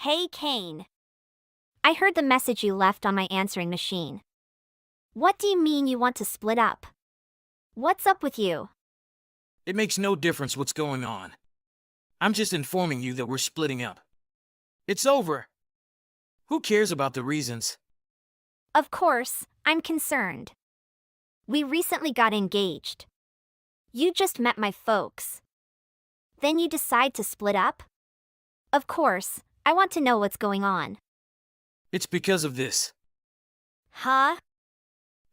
Hey, Kane. I heard the message you left on my answering machine. What do you mean you want to split up? What's up with you? It makes no difference what's going on. I'm just informing you that we're splitting up. It's over. Who cares about the reasons? Of course, I'm concerned. We recently got engaged. You just met my folks. Then you decide to split up? Of course, I want to know what's going on. It's because of this. Huh?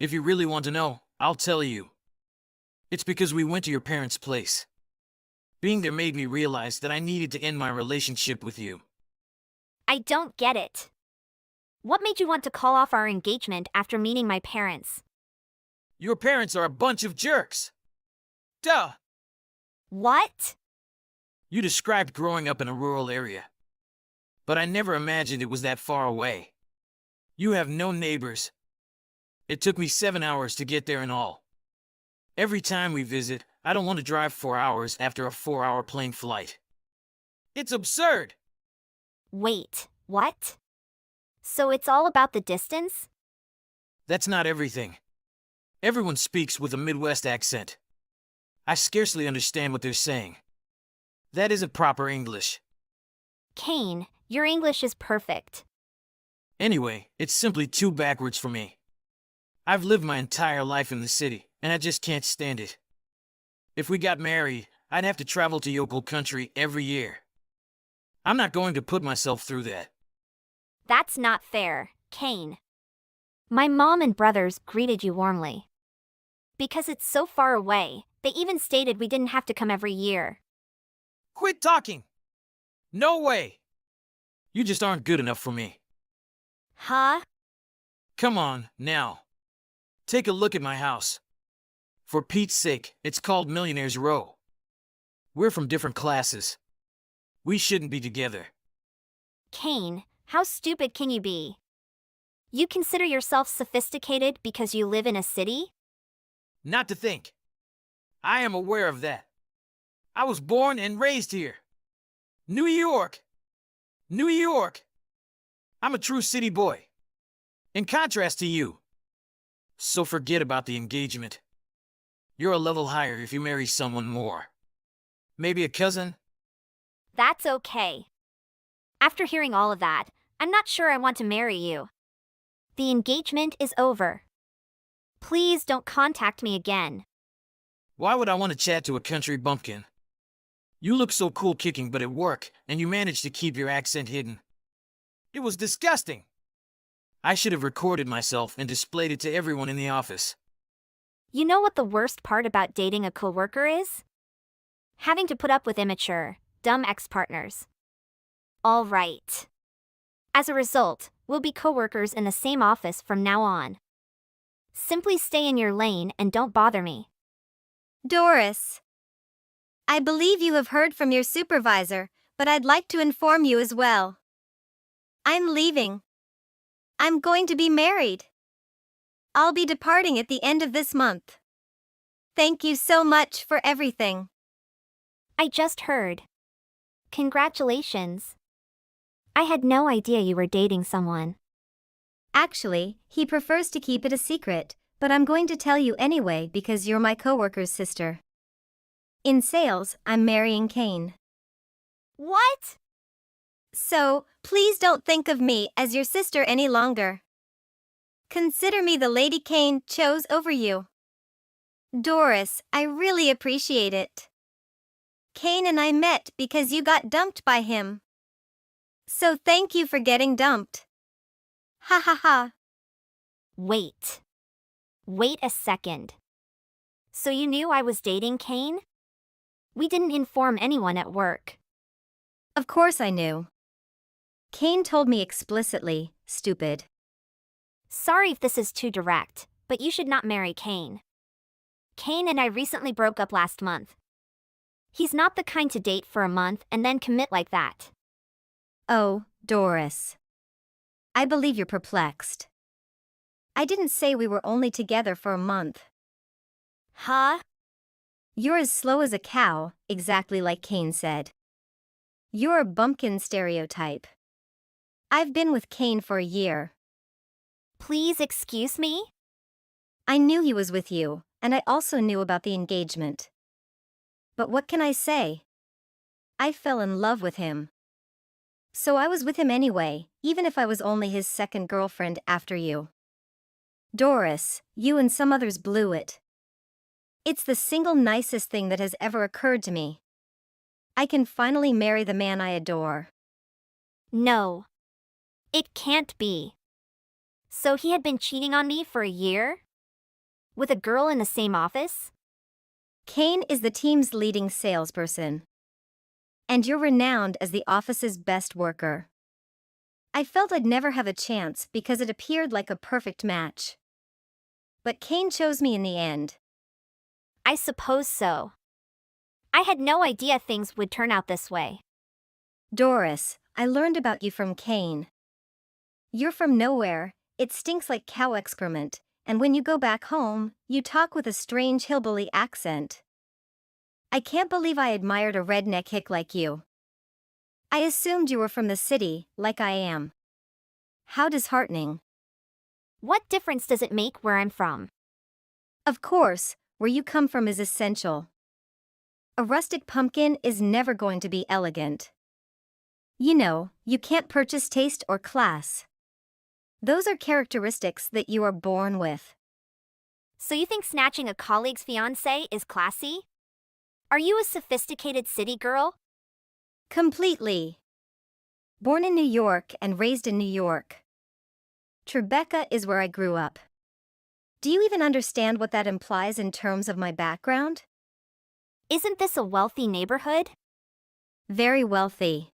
If you really want to know, I'll tell you. It's because we went to your parents' place. Being there made me realize that I needed to end my relationship with you. I don't get it. What made you want to call off our engagement after meeting my parents? Your parents are a bunch of jerks. Duh! What? You described growing up in a rural area. But I never imagined it was that far away. You have no neighbors. It took me 7 hours to get there in all. Every time we visit, I don't want to drive 4 hours after a 4-hour plane flight. It's absurd! Wait, what? So it's all about the distance? That's not everything. Everyone speaks with a Midwest accent. I scarcely understand what they're saying. That isn't proper English. Kane, your English is perfect. Anyway, it's simply too backwards for me. I've lived my entire life in the city, and I just can't stand it. If we got married, I'd have to travel to yokel country every year. I'm not going to put myself through that. That's not fair, Kane. My mom and brothers greeted you warmly. Because it's so far away, they even stated we didn't have to come every year. Quit talking! No way! You just aren't good enough for me. Huh? Come on, now. Take a look at my house. For Pete's sake, it's called Millionaire's Row. We're from different classes. We shouldn't be together. Kane, how stupid can you be? You consider yourself sophisticated because you live in a city? Not to think. I am aware of that. I was born and raised here. New York! New York! I'm a true city boy. In contrast to you. So forget about the engagement. You're a level higher if you marry someone more. Maybe a cousin? That's okay. After hearing all of that, I'm not sure I want to marry you. The engagement is over. Please don't contact me again. Why would I want to chat to a country bumpkin? You look so cool kicking butt at work, and you managed to keep your accent hidden. It was disgusting. I should have recorded myself and displayed it to everyone in the office. You know what the worst part about dating a coworker is? Having to put up with immature, dumb ex-partners. All right. As a result, we'll be coworkers in the same office from now on. Simply stay in your lane and don't bother me. Doris, I believe you have heard from your supervisor, but I'd like to inform you as well. I'm leaving. I'm going to be married. I'll be departing at the end of this month. Thank you so much for everything. I just heard. Congratulations. I had no idea you were dating someone. Actually, he prefers to keep it a secret, but I'm going to tell you anyway because you're my coworker's sister. In sales, I'm marrying Kane. What? So, please don't think of me as your sister any longer. Consider me the lady Kane chose over you. Doris, I really appreciate it. Kane and I met because you got dumped by him. So thank you for getting dumped. Ha ha ha. Wait. Wait a second. So you knew I was dating Kane? We didn't inform anyone at work. Of course I knew. Kane told me explicitly, stupid. Sorry if this is too direct, but you should not marry Kane. Kane and I recently broke up last month. He's not the kind to date for a month and then commit like that. Oh, Doris. I believe you're perplexed. I didn't say we were only together for a month. Huh? You're as slow as a cow, exactly like Kane said. You're a bumpkin stereotype. I've been with Kane for a year. Please excuse me? I knew he was with you, and I also knew about the engagement. But what can I say? I fell in love with him. So I was with him anyway, even if I was only his second girlfriend after you. Doris, you and some others blew it. It's the single nicest thing that has ever occurred to me. I can finally marry the man I adore. No. It can't be. So he had been cheating on me for a year? With a girl in the same office? Kane is the team's leading salesperson. And you're renowned as the office's best worker. I felt I'd never have a chance because it appeared like a perfect match. But Kane chose me in the end. I suppose so. I had no idea things would turn out this way. Doris, I learned about you from Kane. You're from nowhere, it stinks like cow excrement, and when you go back home, you talk with a strange hillbilly accent. I can't believe I admired a redneck hick like you. I assumed you were from the city, like I am. How disheartening. What difference does it make where I'm from? Of course, where you come from is essential. A rustic pumpkin is never going to be elegant. You know, you can't purchase taste or class. Those are characteristics that you are born with. So you think snatching a colleague's fiancé is classy? Are you a sophisticated city girl? Completely. Born in New York and raised in New York. Tribeca is where I grew up. Do you even understand what that implies in terms of my background? Isn't this a wealthy neighborhood? Very wealthy.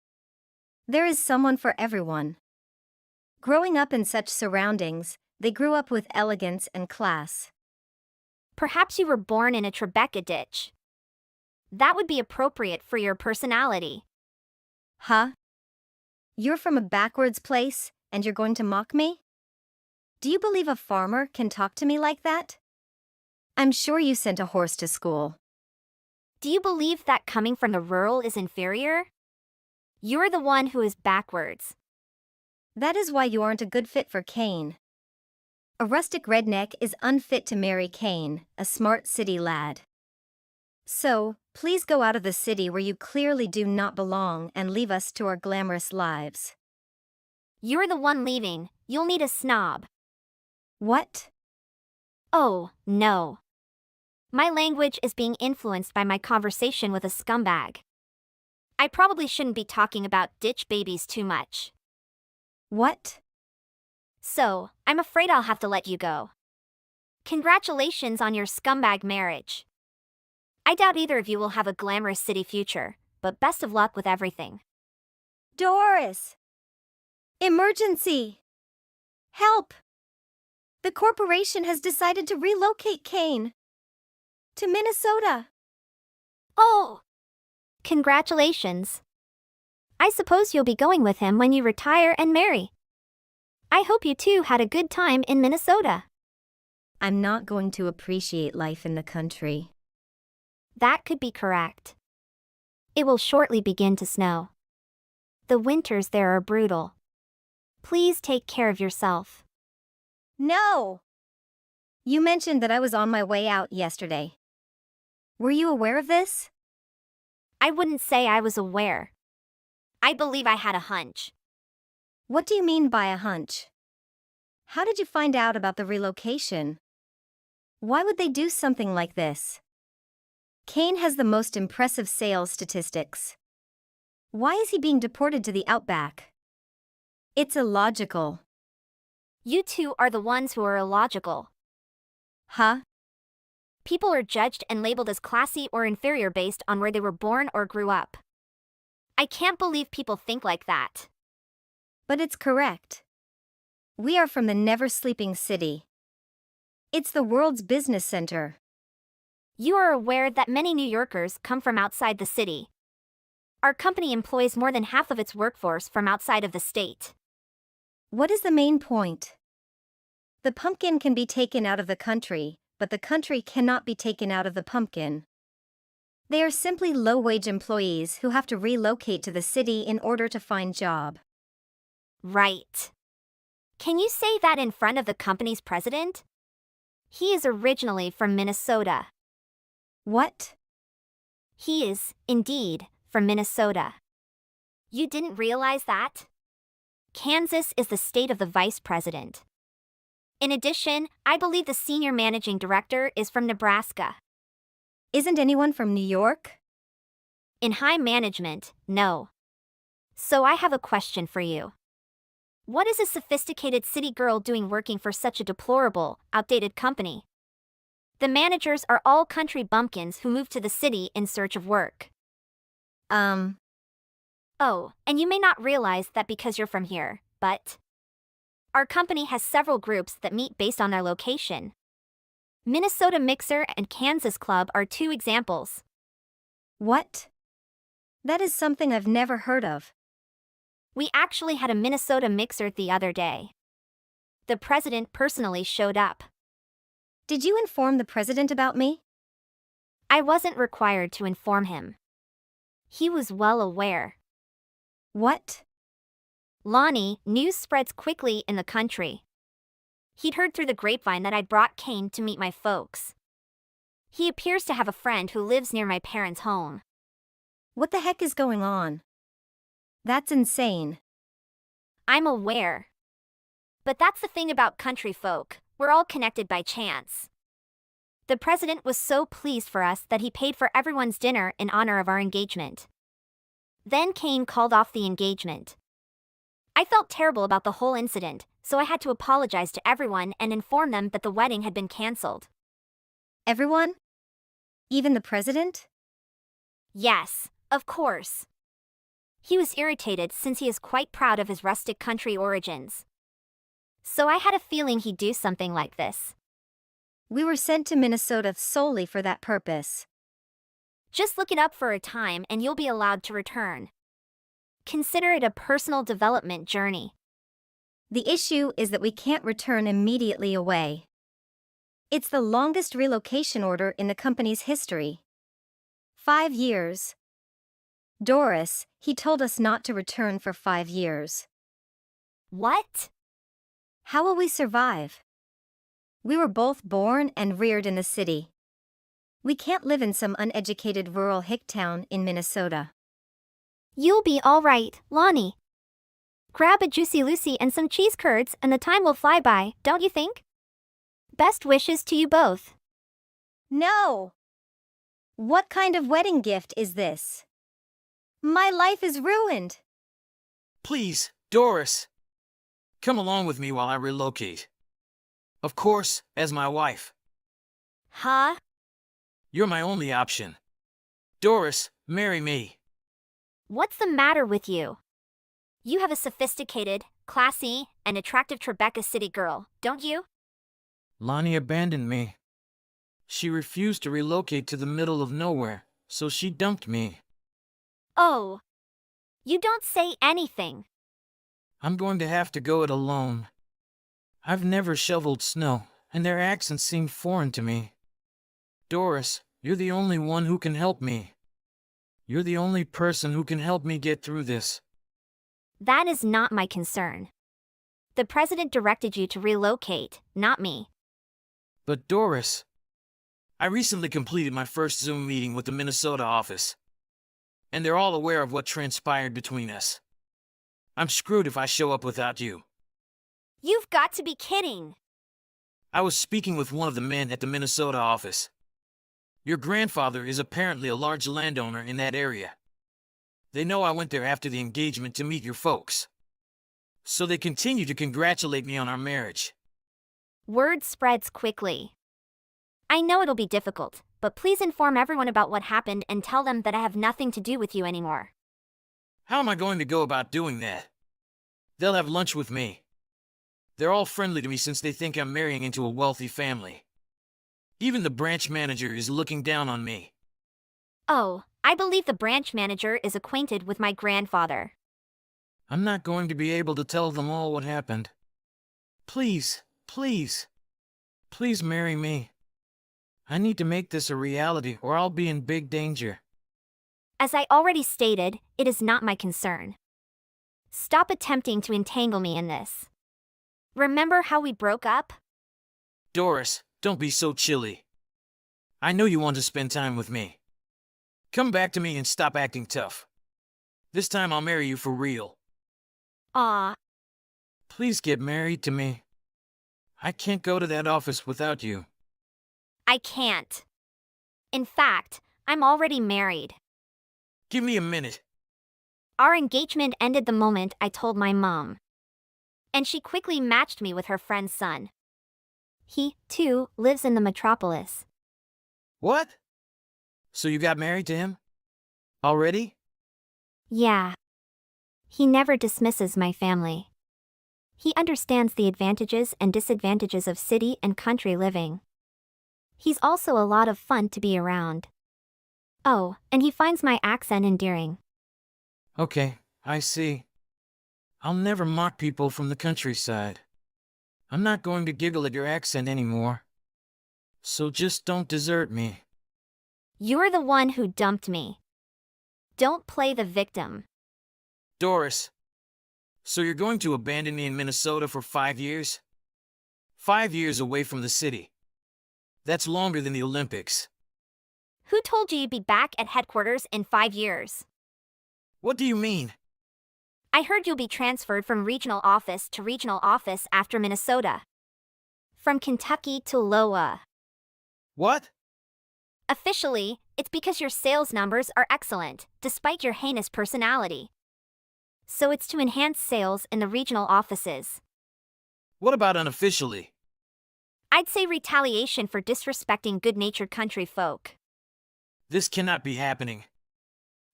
There is someone for everyone. Growing up in such surroundings, they grew up with elegance and class. Perhaps you were born in a Tribeca ditch. That would be appropriate for your personality. Huh? You're from a backwards place, and you're going to mock me? Do you believe a farmer can talk to me like that? I'm sure you sent a horse to school. Do you believe that coming from the rural is inferior? You're the one who is backwards. That is why you aren't a good fit for Kane. A rustic redneck is unfit to marry Kane, a smart city lad. So, please go out of the city where you clearly do not belong and leave us to our glamorous lives. You're the one leaving, you'll need a snob. What? Oh, no. My language is being influenced by my conversation with a scumbag. I probably shouldn't be talking about ditch babies too much. What? So, I'm afraid I'll have to let you go. Congratulations on your scumbag marriage. I doubt either of you will have a glamorous city future, but best of luck with everything. Doris! Emergency! Help! The corporation has decided to relocate Kane to Minnesota. Oh! Congratulations. I suppose you'll be going with him when you retire and marry. I hope you two had a good time in Minnesota. I'm not going to appreciate life in the country. That could be correct. It will shortly begin to snow. The winters there are brutal. Please take care of yourself. No! You mentioned that I was on my way out yesterday. Were you aware of this? I wouldn't say I was aware. I believe I had a hunch. What do you mean by a hunch? How did you find out about the relocation? Why would they do something like this? Kane has the most impressive sales statistics. Why is he being deported to the outback? It's illogical. You two are the ones who are illogical. Huh? People are judged and labeled as classy or inferior based on where they were born or grew up. I can't believe people think like that. But it's correct. We are from the never-sleeping city. It's the world's business center. You are aware that many New Yorkers come from outside the city. Our company employs more than half of its workforce from outside of the state. What is the main point? The pumpkin can be taken out of the country, but the country cannot be taken out of the pumpkin. They are simply low-wage employees who have to relocate to the city in order to find job. Right. Can you say that in front of the company's president? He is originally from Minnesota. What? He is, indeed, from Minnesota. You didn't realize that? Kansas is the state of the vice president. In addition, I believe the senior managing director is from Nebraska. Isn't anyone from New York? In high management, no. So I have a question for you. What is a sophisticated city girl doing working for such a deplorable, outdated company? The managers are all country bumpkins who moved to the city in search of work. Oh, and you may not realize that because you're from here, but our company has several groups that meet based on their location. Minnesota Mixer and Kansas Club are two examples. What? That is something I've never heard of. We actually had a Minnesota Mixer the other day. The president personally showed up. Did you inform the president about me? I wasn't required to inform him. He was well aware. What? Lonnie, news spreads quickly in the country. He'd heard through the grapevine that I'd brought Kane to meet my folks. He appears to have a friend who lives near my parents' home. What the heck is going on? That's insane. I'm aware. But that's the thing about country folk, we're all connected by chance. The president was so pleased for us that he paid for everyone's dinner in honor of our engagement. Then Kane called off the engagement. I felt terrible about the whole incident, so I had to apologize to everyone and inform them that the wedding had been canceled. Everyone? Even the president? Yes, of course. He was irritated since he is quite proud of his rustic country origins. So I had a feeling he'd do something like this. We were sent to Minnesota solely for that purpose. Just look it up for a time and you'll be allowed to return. Consider it a personal development journey. The issue is that we can't return immediately away. It's the longest relocation order in the company's history. 5 years. Doris, he told us not to return for 5 years. What? How will we survive? We were both born and reared in the city. We can't live in some uneducated rural hick town in Minnesota. You'll be all right, Lonnie. Grab a Juicy Lucy and some cheese curds and the time will fly by, don't you think? Best wishes to you both. No! What kind of wedding gift is this? My life is ruined. Please, Doris. Come along with me while I relocate. Of course, as my wife. Huh? You're my only option. Doris, marry me. What's the matter with you? You have a sophisticated, classy, and attractive Tribeca city girl, don't you? Lonnie abandoned me. She refused to relocate to the middle of nowhere, so she dumped me. Oh. You don't say anything. I'm going to have to go it alone. I've never shoveled snow, and their accents seem foreign to me. Doris, you're the only one who can help me. You're the only person who can help me get through this. That is not my concern. The president directed you to relocate, not me. But Doris, I recently completed my first Zoom meeting with the Minnesota office, and they're all aware of what transpired between us. I'm screwed if I show up without you. You've got to be kidding. I was speaking with one of the men at the Minnesota office. Your grandfather is apparently a large landowner in that area. They know I went there after the engagement to meet your folks. So they continue to congratulate me on our marriage. Word spreads quickly. I know it'll be difficult, but please inform everyone about what happened and tell them that I have nothing to do with you anymore. How am I going to go about doing that? They'll have lunch with me. They're all friendly to me since they think I'm marrying into a wealthy family. Even the branch manager is looking down on me. Oh, I believe the branch manager is acquainted with my grandfather. I'm not going to be able to tell them all what happened. Please, please, please marry me. I need to make this a reality or I'll be in big danger. As I already stated, it is not my concern. Stop attempting to entangle me in this. Remember how we broke up? Doris, don't be so chilly. I know you want to spend time with me. Come back to me and stop acting tough. This time I'll marry you for real. Aw, Please get married to me. I can't go to that office without you. I can't. In fact, I'm already married. Give me a minute. Our engagement ended the moment I told my mom. And she quickly matched me with her friend's son. He, too, lives in the metropolis. What? So you got married to him? Already? Yeah. He never dismisses my family. He understands the advantages and disadvantages of city and country living. He's also a lot of fun to be around. Oh, and he finds my accent endearing. Okay, I see. I'll never mock people from the countryside. I'm not going to giggle at your accent anymore. So just don't desert me. You're the one who dumped me. Don't play the victim. Doris, so you're going to abandon me in Minnesota for 5 years? 5 years away from the city. That's longer than the Olympics. Who told you you'd be back at headquarters in 5 years? What do you mean? I heard you'll be transferred from regional office to regional office after Minnesota. From Kentucky to Iowa. What? Officially, it's because your sales numbers are excellent, despite your heinous personality. So it's to enhance sales in the regional offices. What about unofficially? I'd say retaliation for disrespecting good-natured country folk. This cannot be happening.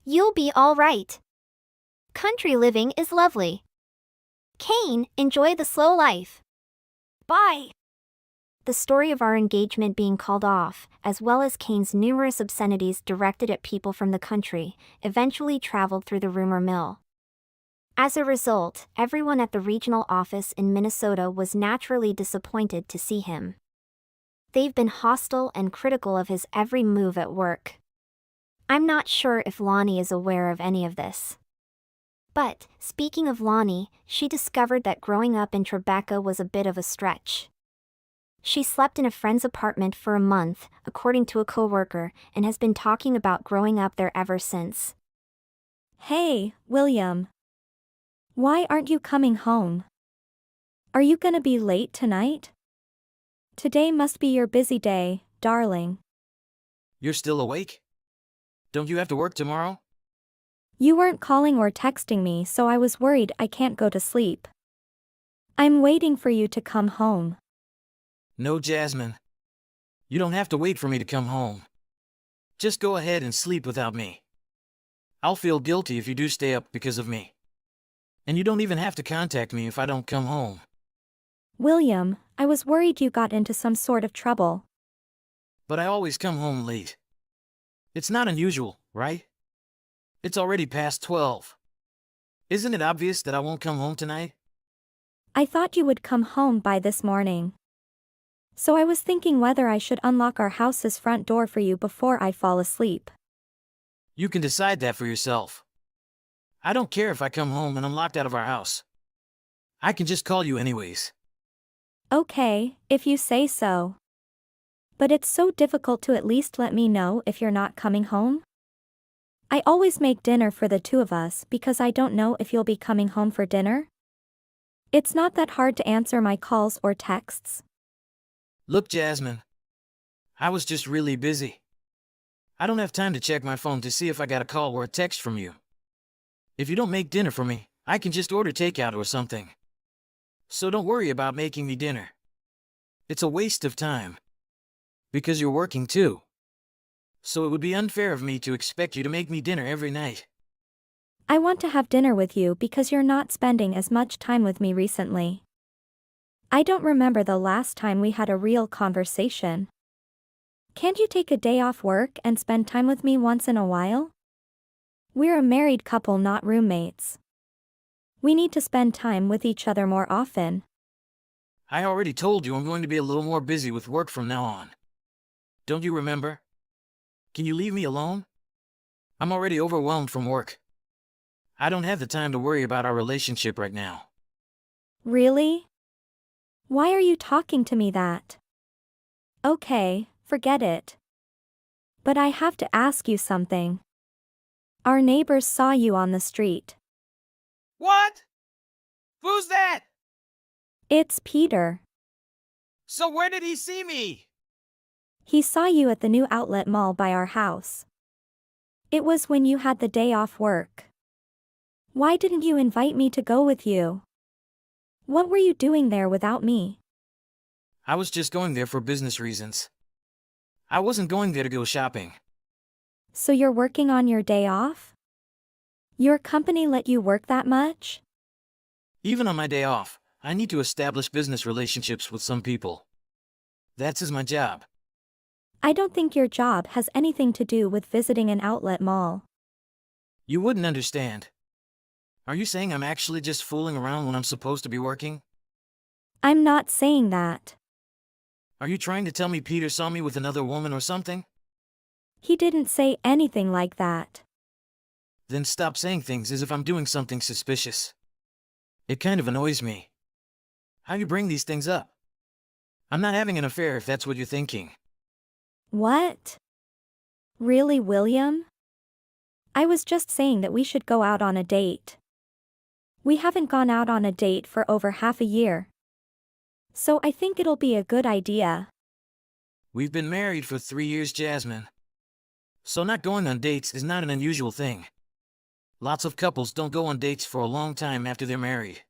You'll be all right. Country living is lovely. Kane, enjoy the slow life. Bye. The story of our engagement being called off, as well as Kane's numerous obscenities directed at people from the country, eventually traveled through the rumor mill. As a result, everyone at the regional office in Minnesota was naturally disappointed to see him. They've been hostile and critical of his every move at work. I'm not sure if Lonnie is aware of any of this. But, speaking of Lonnie, she discovered that growing up in Tribeca was a bit of a stretch. She slept in a friend's apartment for a month, according to a coworker, and has been talking about growing up there ever since. Hey, William. Why aren't you coming home? Are you gonna be late tonight? Today must be your busy day, darling. You're still awake? Don't you have to work tomorrow? You weren't calling or texting me, so I was worried I can't go to sleep. I'm waiting for you to come home. No, Jasmine. You don't have to wait for me to come home. Just go ahead and sleep without me. I'll feel guilty if you do stay up because of me. And you don't even have to contact me if I don't come home. William, I was worried you got into some sort of trouble. But I always come home late. It's not unusual, right? It's already past 12. Isn't it obvious that I won't come home tonight? I thought you would come home by this morning. So I was thinking whether I should unlock our house's front door for you before I fall asleep. You can decide that for yourself. I don't care if I come home and I'm locked out of our house. I can just call you anyways. Okay, if you say so. But it's so difficult to at least let me know if you're not coming home. I always make dinner for the two of us because I don't know if you'll be coming home for dinner. It's not that hard to answer my calls or texts. Look, Jasmine. I was just really busy. I don't have time to check my phone to see if I got a call or a text from you. If you don't make dinner for me, I can just order takeout or something. So don't worry about making me dinner. It's a waste of time. Because you're working too. So it would be unfair of me to expect you to make me dinner every night. I want to have dinner with you because you're not spending as much time with me recently. I don't remember the last time we had a real conversation. Can't you take a day off work and spend time with me once in a while? We're a married couple, not roommates. We need to spend time with each other more often. I already told you I'm going to be a little more busy with work from now on. Don't you remember? Can you leave me alone? I'm already overwhelmed from work. I don't have the time to worry about our relationship right now. Really? Why are you talking to me that? Okay, forget it. But I have to ask you something. Our neighbors saw you on the street. What? Who's that? It's Peter. So where did he see me? He saw you at the new outlet mall by our house. It was when you had the day off work. Why didn't you invite me to go with you? What were you doing there without me? I was just going there for business reasons. I wasn't going there to go shopping. So you're working on your day off? Your company let you work that much? Even on my day off, I need to establish business relationships with some people. That's my job. I don't think your job has anything to do with visiting an outlet mall. You wouldn't understand. Are you saying I'm actually just fooling around when I'm supposed to be working? I'm not saying that. Are you trying to tell me Peter saw me with another woman or something? He didn't say anything like that. Then stop saying things as if I'm doing something suspicious. It kind of annoys me. How you bring these things up? I'm not having an affair if that's what you're thinking. What? Really, William? I was just saying that we should go out on a date. We haven't gone out on a date for over half a year. So I think it'll be a good idea. We've been married for 3 years, Jasmine. So not going on dates is not an unusual thing. Lots of couples don't go on dates for a long time after they're married.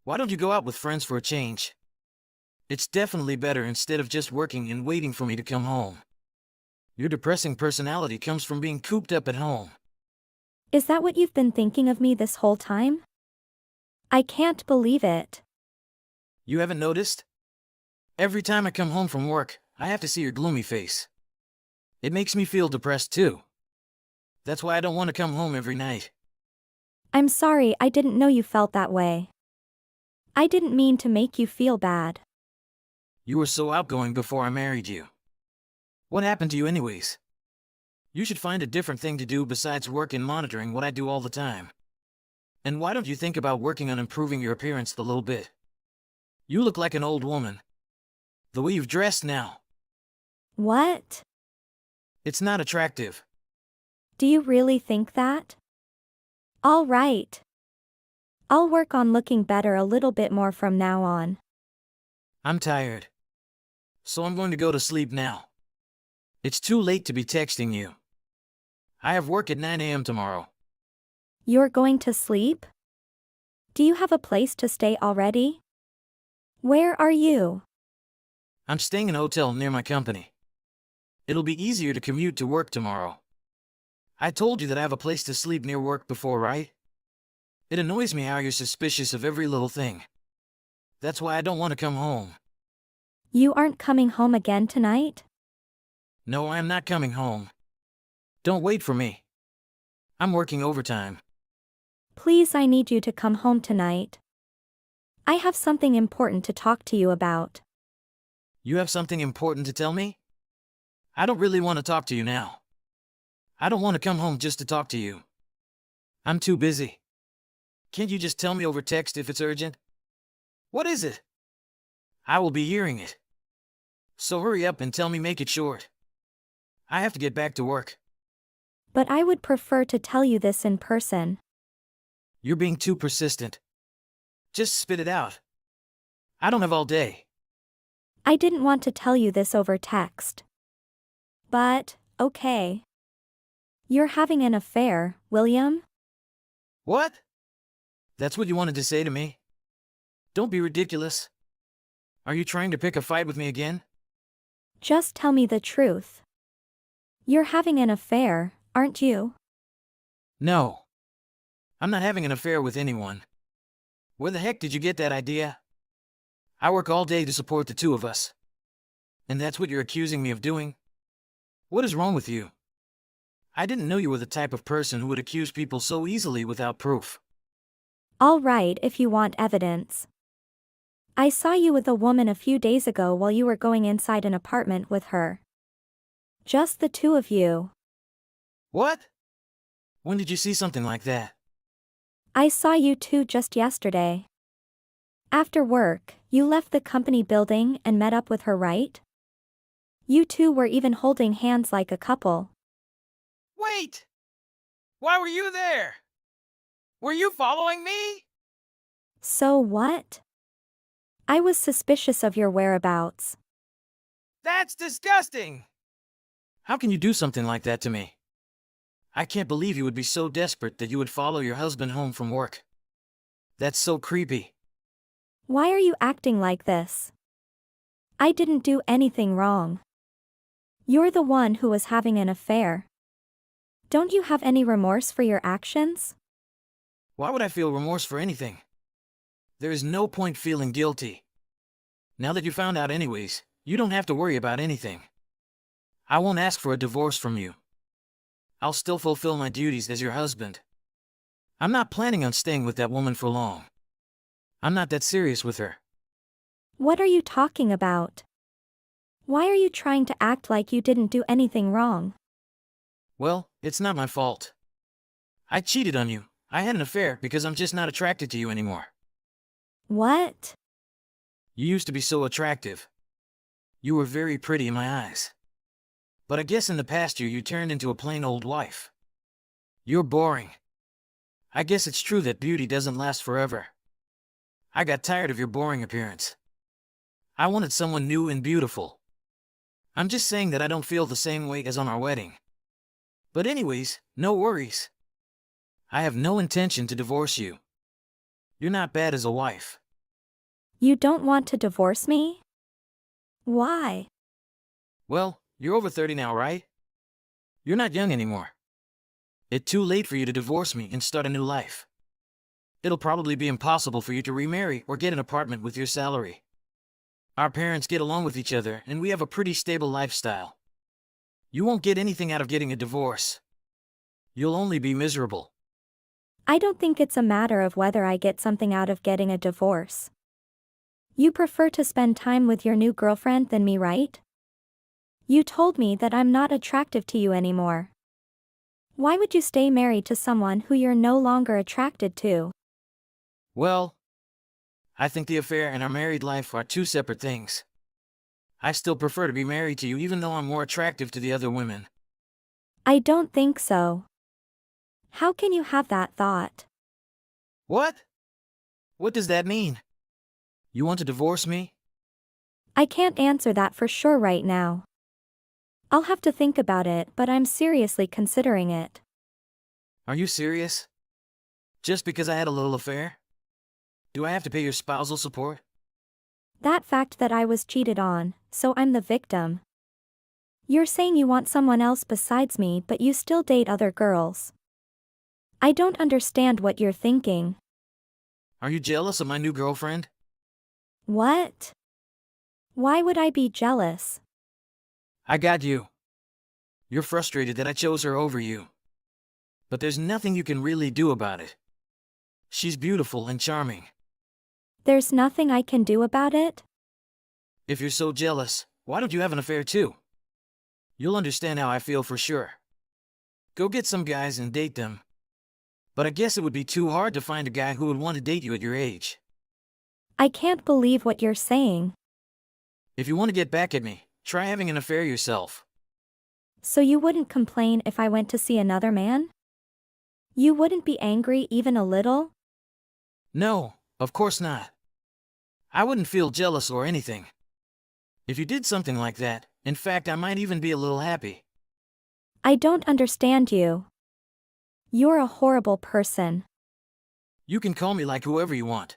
Why don't you go out with friends for a change? It's definitely better instead of just working and waiting for me to come home. Your depressing personality comes from being cooped up at home. Is that what you've been thinking of me this whole time? I can't believe it. You haven't noticed? Every time I come home from work, I have to see your gloomy face. It makes me feel depressed too. That's why I don't want to come home every night. I'm sorry, I didn't know you felt that way. I didn't mean to make you feel bad. You were so outgoing before I married you. What happened to you anyways? You should find a different thing to do besides work and monitoring what I do all the time. And why don't you think about working on improving your appearance a little bit? You look like an old woman. The way you've dressed now. What? It's not attractive. Do you really think that? All right. I'll work on looking better a little bit more from now on. I'm tired. So I'm going to go to sleep now. It's too late to be texting you. I have work at 9 a.m. tomorrow. You're going to sleep? Do you have a place to stay already? Where are you? I'm staying in a hotel near my company. It'll be easier to commute to work tomorrow. I told you that I have a place to sleep near work before, right? It annoys me how you're suspicious of every little thing. That's why I don't want to come home. You aren't coming home again tonight? No, I'm not coming home. Don't wait for me. I'm working overtime. Please, I need you to come home tonight. I have something important to talk to you about. You have something important to tell me? I don't really want to talk to you now. I don't want to come home just to talk to you. I'm too busy. Can't you just tell me over text if it's urgent? What is it? I will be hearing it. So hurry up and tell me, make it short. I have to get back to work. But I would prefer to tell you this in person. You're being too persistent. Just spit it out. I don't have all day. I didn't want to tell you this over text. But, okay. You're having an affair, William? What? That's what you wanted to say to me? Don't be ridiculous. Are you trying to pick a fight with me again? Just tell me the truth. You're having an affair, aren't you? No. I'm not having an affair with anyone. Where the heck did you get that idea? I work all day to support the two of us. And that's what you're accusing me of doing? What is wrong with you? I didn't know you were the type of person who would accuse people so easily without proof. All right, if you want evidence. I saw you with a woman a few days ago while you were going inside an apartment with her. Just the two of you. What? When did you see something like that? I saw you two just yesterday. After work, you left the company building and met up with her, right? You two were even holding hands like a couple. Wait! Why were you there? Were you following me? So what? I was suspicious of your whereabouts. That's disgusting! How can you do something like that to me? I can't believe you would be so desperate that you would follow your husband home from work. That's so creepy. Why are you acting like this? I didn't do anything wrong. You're the one who was having an affair. Don't you have any remorse for your actions? Why would I feel remorse for anything? There is no point feeling guilty. Now that you found out anyways, you don't have to worry about anything. I won't ask for a divorce from you. I'll still fulfill my duties as your husband. I'm not planning on staying with that woman for long. I'm not that serious with her. What are you talking about? Why are you trying to act like you didn't do anything wrong? Well, it's not my fault. I cheated on you. I had an affair because I'm just not attracted to you anymore. What? You used to be so attractive. You were very pretty in my eyes. But I guess in the past year you turned into a plain old wife. You're boring. I guess it's true that beauty doesn't last forever. I got tired of your boring appearance. I wanted someone new and beautiful. I'm just saying that I don't feel the same way as on our wedding. But anyways, no worries. I have no intention to divorce you. You're not bad as a wife. You don't want to divorce me? Why? Well, you're over 30 now, right? You're not young anymore. It's too late for you to divorce me and start a new life. It'll probably be impossible for you to remarry or get an apartment with your salary. Our parents get along with each other and we have a pretty stable lifestyle. You won't get anything out of getting a divorce. You'll only be miserable. I don't think it's a matter of whether I get something out of getting a divorce. You prefer to spend time with your new girlfriend than me, right? You told me that I'm not attractive to you anymore. Why would you stay married to someone who you're no longer attracted to? Well, I think the affair and our married life are two separate things. I still prefer to be married to you even though I'm more attractive to the other women. I don't think so. How can you have that thought? What? What does that mean? You want to divorce me? I can't answer that for sure right now. I'll have to think about it, but I'm seriously considering it. Are you serious? Just because I had a little affair? Do I have to pay your spousal support? That fact that I was cheated on, so I'm the victim. You're saying you want someone else besides me, but you still date other girls. I don't understand what you're thinking. Are you jealous of my new girlfriend? What? Why would I be jealous? I got you. You're frustrated that I chose her over you. But there's nothing you can really do about it. She's beautiful and charming. There's nothing I can do about it? If you're so jealous, why don't you have an affair too? You'll understand how I feel for sure. Go get some guys and date them. But I guess it would be too hard to find a guy who would want to date you at your age. I can't believe what you're saying. If you want to get back at me, try having an affair yourself. So you wouldn't complain if I went to see another man? You wouldn't be angry even a little? No, of course not. I wouldn't feel jealous or anything. If you did something like that, in fact, I might even be a little happy. I don't understand you. You're a horrible person. You can call me like whoever you want.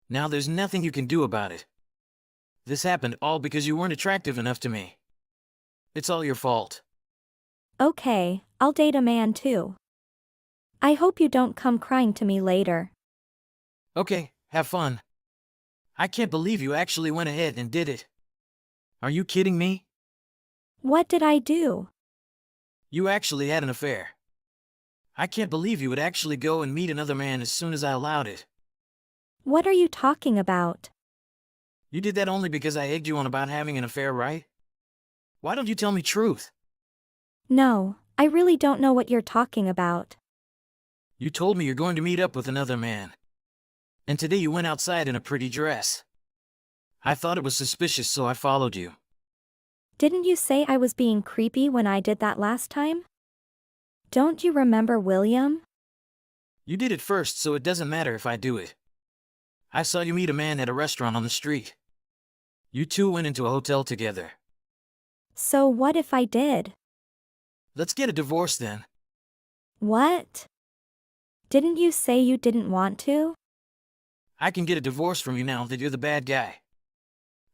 Now there's nothing you can do about it. This happened all because you weren't attractive enough to me. It's all your fault. Okay, I'll date a man too. I hope you don't come crying to me later. Okay, have fun. I can't believe you actually went ahead and did it. Are you kidding me? What did I do? You actually had an affair. I can't believe you would actually go and meet another man as soon as I allowed it. What are you talking about? You did that only because I egged you on about having an affair, right? Why don't you tell me truth? No, I really don't know what you're talking about. You told me you're going to meet up with another man. And today you went outside in a pretty dress. I thought it was suspicious, so I followed you. Didn't you say I was being creepy when I did that last time? Don't you remember, William? You did it first, so it doesn't matter if I do it. I saw you meet a man at a restaurant on the street. You two went into a hotel together. So what if I did? Let's get a divorce then. What? Didn't you say you didn't want to? I can get a divorce from you now that you're the bad guy.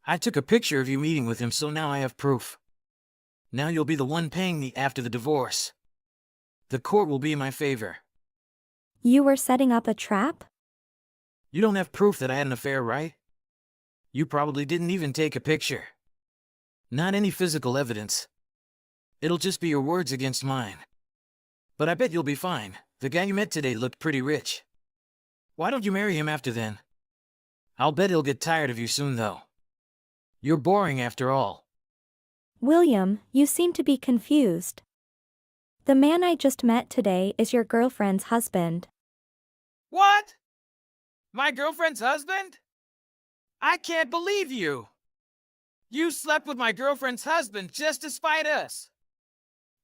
I took a picture of you meeting with him, so now I have proof. Now you'll be the one paying me after the divorce. The court will be in my favor. You were setting up a trap? You don't have proof that I had an affair, right? You probably didn't even take a picture. Not any physical evidence. It'll just be your words against mine. But I bet you'll be fine. The guy you met today looked pretty rich. Why don't you marry him after then? I'll bet he'll get tired of you soon, though. You're boring after all. William, you seem to be confused. The man I just met today is your girlfriend's husband. What? My girlfriend's husband? I can't believe you. You slept with my girlfriend's husband just to spite us.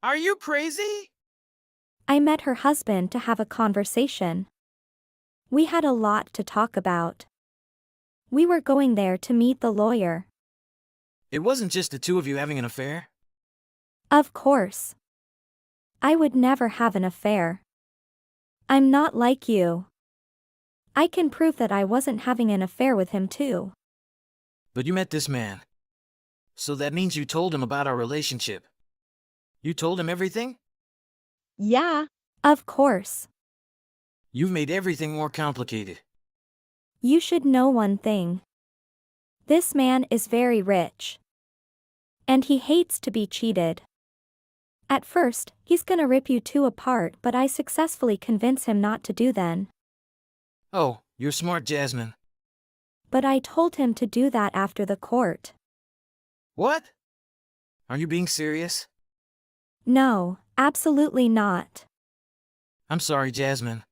Are you crazy? I met her husband to have a conversation. We had a lot to talk about. We were going there to meet the lawyer. It wasn't just the two of you having an affair? Of course. I would never have an affair. I'm not like you. I can prove that I wasn't having an affair with him too. But you met this man. So that means you told him about our relationship. You told him everything? Yeah. Of course. You've made everything more complicated. You should know one thing. This man is very rich. And he hates to be cheated. At first, he's gonna rip you two apart, but I successfully convince him not to do then. Oh, you're smart, Jasmine. But I told him to do that after the court. What? Are you being serious? No, absolutely not. I'm sorry, Jasmine.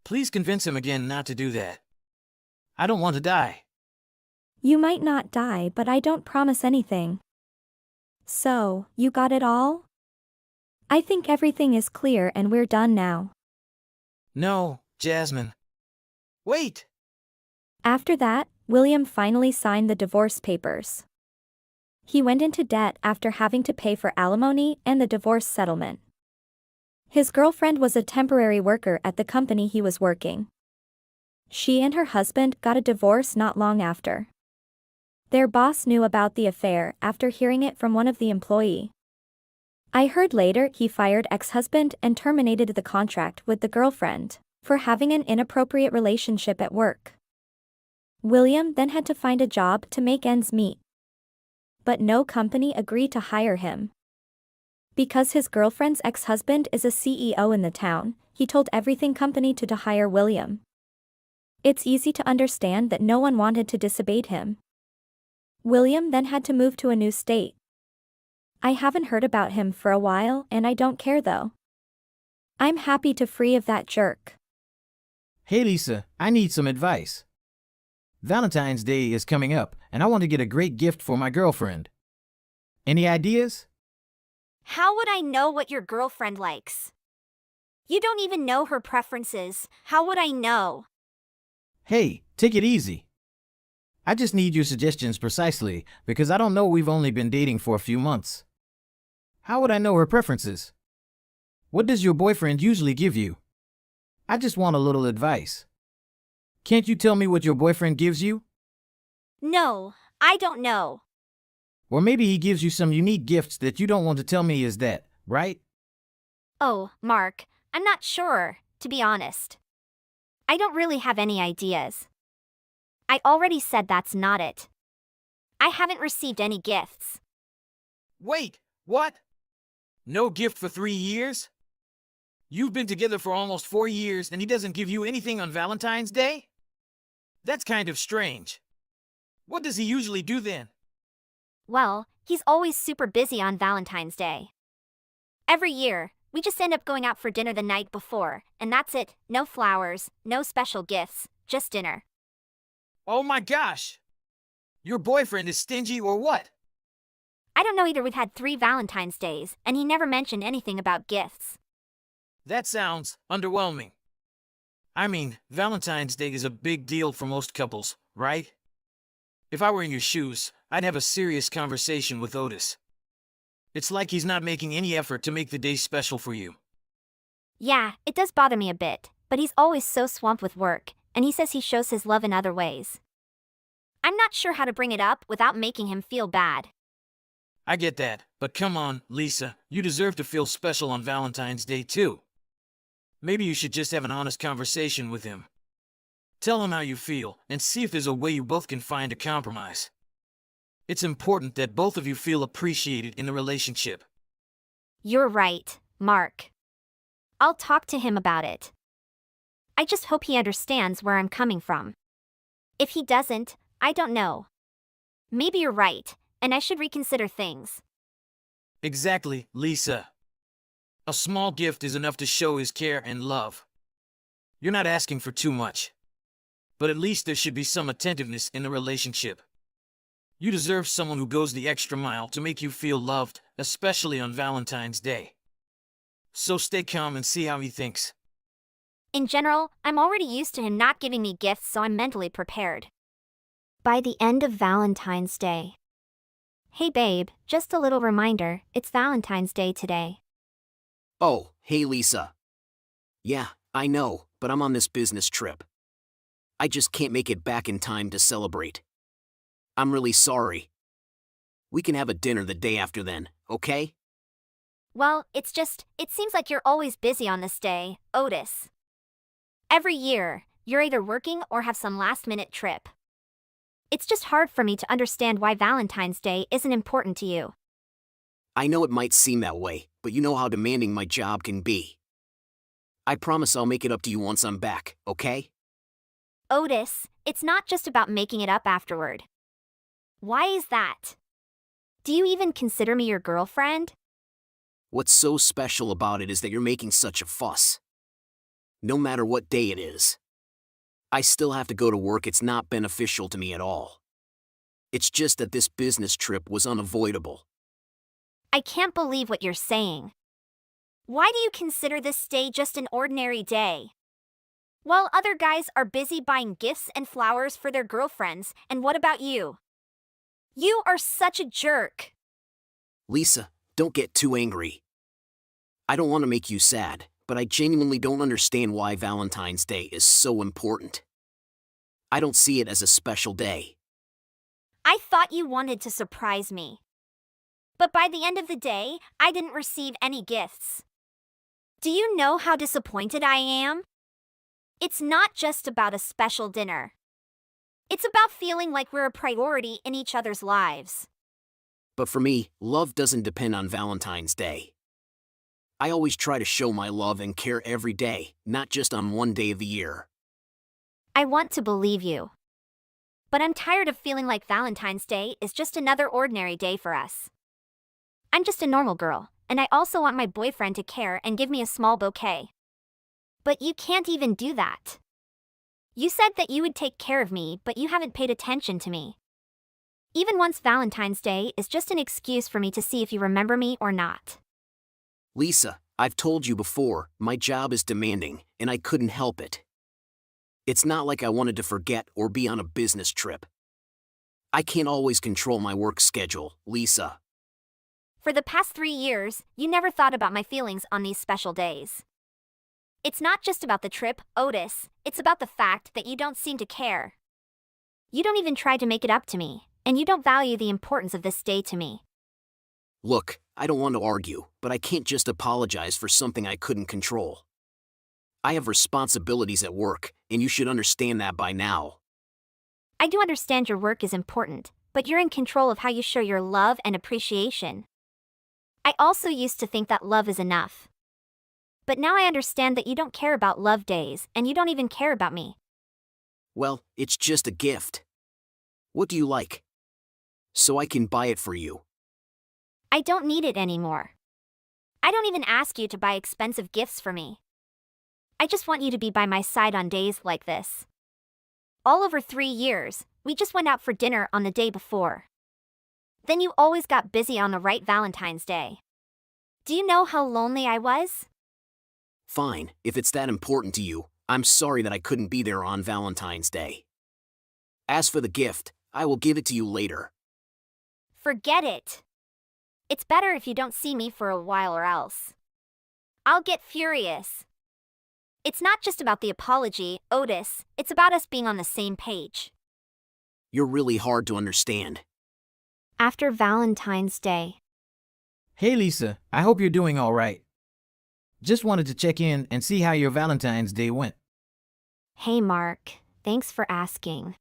Please convince him again not to do that. I don't want to die. You might not die, but I don't promise anything. So, you got it all? I think everything is clear and we're done now. No, Jasmine. Wait! After that, William finally signed the divorce papers. He went into debt after having to pay for alimony and the divorce settlement. His girlfriend was a temporary worker at the company he was working. She and her husband got a divorce not long after. Their boss knew about the affair after hearing it from one of the employees. I heard later he fired ex-husband and terminated the contract with the girlfriend for having an inappropriate relationship at work. William then had to find a job to make ends meet. But no company agreed to hire him. Because his girlfriend's ex-husband is a CEO in the town, he told everything company to hire William. It's easy to understand that no one wanted to disobey him. William then had to move to a new state. I haven't heard about him for a while and I don't care though. I'm happy to free of that jerk. Hey Lisa, I need some advice. Valentine's Day is coming up, and I want to get a great gift for my girlfriend. Any ideas? How would I know what your girlfriend likes? You don't even know her preferences. How would I know? Hey, take it easy. I just need your suggestions precisely, because I don't know, we've only been dating for a few months. How would I know her preferences? What does your boyfriend usually give you? I just want a little advice. Can't you tell me what your boyfriend gives you? No, I don't know. Or maybe he gives you some unique gifts that you don't want to tell me, is that right? Oh, Mark, I'm not sure, to be honest. I don't really have any ideas. I already said that's not it. I haven't received any gifts. Wait, what? No gift for 3 years? You've been together for almost 4 years and he doesn't give you anything on Valentine's Day? That's kind of strange. What does he usually do then? Well, he's always super busy on Valentine's Day. Every year, We just end up going out for dinner the night before, and that's it. No flowers, no special gifts, just dinner. Oh my gosh! Your boyfriend is stingy or what? I don't know either. We've had 3 Valentine's Days, and he never mentioned anything about gifts. That sounds underwhelming. I mean, Valentine's Day is a big deal for most couples, right? If I were in your shoes, I'd have a serious conversation with Otis. It's like he's not making any effort to make the day special for you. Yeah, it does bother me a bit, but he's always so swamped with work, and he says he shows his love in other ways. I'm not sure how to bring it up without making him feel bad. I get that, but come on, Lisa, you deserve to feel special on Valentine's Day too. Maybe you should just have an honest conversation with him. Tell him how you feel, and see if there's a way you both can find a compromise. It's important that both of you feel appreciated in the relationship. You're right, Mark. I'll talk to him about it. I just hope he understands where I'm coming from. If he doesn't, I don't know. Maybe you're right, and I should reconsider things. Exactly, Lisa. A small gift is enough to show his care and love. You're not asking for too much. But at least there should be some attentiveness in the relationship. You deserve someone who goes the extra mile to make you feel loved, especially on Valentine's Day. So stay calm and see how he thinks. In general, I'm already used to him not giving me gifts, so I'm mentally prepared. By the end of Valentine's Day. Hey babe, just a little reminder, it's Valentine's Day today. Oh, hey Lisa. Yeah, I know, but I'm on this business trip. I just can't make it back in time to celebrate. I'm really sorry. We can have a dinner the day after then, okay? Well, it seems like you're always busy on this day, Otis. Every year, you're either working or have some last-minute trip. It's just hard for me to understand why Valentine's Day isn't important to you. I know it might seem that way, but you know how demanding my job can be. I promise I'll make it up to you once I'm back, okay? Otis, it's not just about making it up afterward. Why is that? Do you even consider me your girlfriend? What's so special about it is that you're making such a fuss. No matter what day it is. I still have to go to work. It's not beneficial to me at all. It's just that this business trip was unavoidable. I can't believe what you're saying. Why do you consider this day just an ordinary day? While other guys are busy buying gifts and flowers for their girlfriends, and what about you? You are such a jerk. Lisa, don't get too angry. I don't want to make you sad, but I genuinely don't understand why Valentine's Day is so important. I don't see it as a special day. I thought you wanted to surprise me. But by the end of the day, I didn't receive any gifts. Do you know how disappointed I am? It's not just about a special dinner. It's about feeling like we're a priority in each other's lives. But for me, love doesn't depend on Valentine's Day. I always try to show my love and care every day, not just on one day of the year. I want to believe you. But I'm tired of feeling like Valentine's Day is just another ordinary day for us. I'm just a normal girl, and I also want my boyfriend to care and give me a small bouquet. But you can't even do that. You said that you would take care of me, but you haven't paid attention to me. Even once Valentine's Day is just an excuse for me to see if you remember me or not. Lisa, I've told you before, my job is demanding, and I couldn't help it. It's not like I wanted to forget or be on a business trip. I can't always control my work schedule, Lisa. For the past 3 years, you never thought about my feelings on these special days. It's not just about the trip, Otis, it's about the fact that you don't seem to care. You don't even try to make it up to me, and you don't value the importance of this day to me. Look, I don't want to argue, but I can't just apologize for something I couldn't control. I have responsibilities at work, and you should understand that by now. I do understand your work is important, but you're in control of how you show your love and appreciation. I also used to think that love is enough. But now I understand that you don't care about love days, and you don't even care about me. Well, it's just a gift. What do you like? So I can buy it for you. I don't need it anymore. I don't even ask you to buy expensive gifts for me. I just want you to be by my side on days like this. All over 3 years, we just went out for dinner on the day before. Then you always got busy on the right Valentine's Day. Do you know how lonely I was? Fine, if it's that important to you, I'm sorry that I couldn't be there on Valentine's Day. As for the gift, I will give it to you later. Forget it. It's better if you don't see me for a while or else I'll get furious. It's not just about the apology, Otis, it's about us being on the same page. You're really hard to understand. After Valentine's Day. Hey Lisa, I hope you're doing all right. Just wanted to check in and see how your Valentine's Day went. Hey Mark, thanks for asking.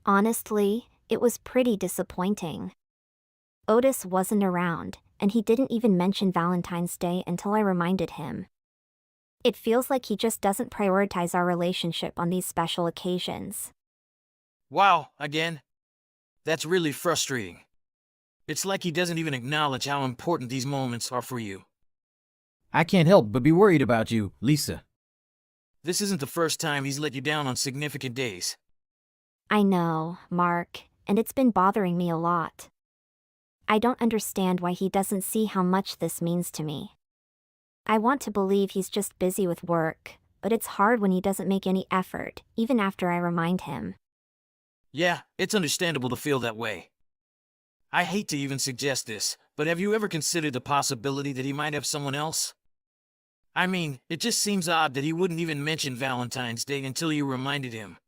Honestly, it was pretty disappointing. Otis wasn't around, and he didn't even mention Valentine's Day until I reminded him. It feels like he just doesn't prioritize our relationship on these special occasions. Wow, again? That's really frustrating. It's like he doesn't even acknowledge how important these moments are for you. I can't help but be worried about you, Lisa. This isn't the first time he's let you down on significant days. I know, Mark, and it's been bothering me a lot. I don't understand why he doesn't see how much this means to me. I want to believe he's just busy with work, but it's hard when he doesn't make any effort, even after I remind him. Yeah, it's understandable to feel that way. I hate to even suggest this, but have you ever considered the possibility that he might have someone else? I mean, it just seems odd that he wouldn't even mention Valentine's Day until you reminded him.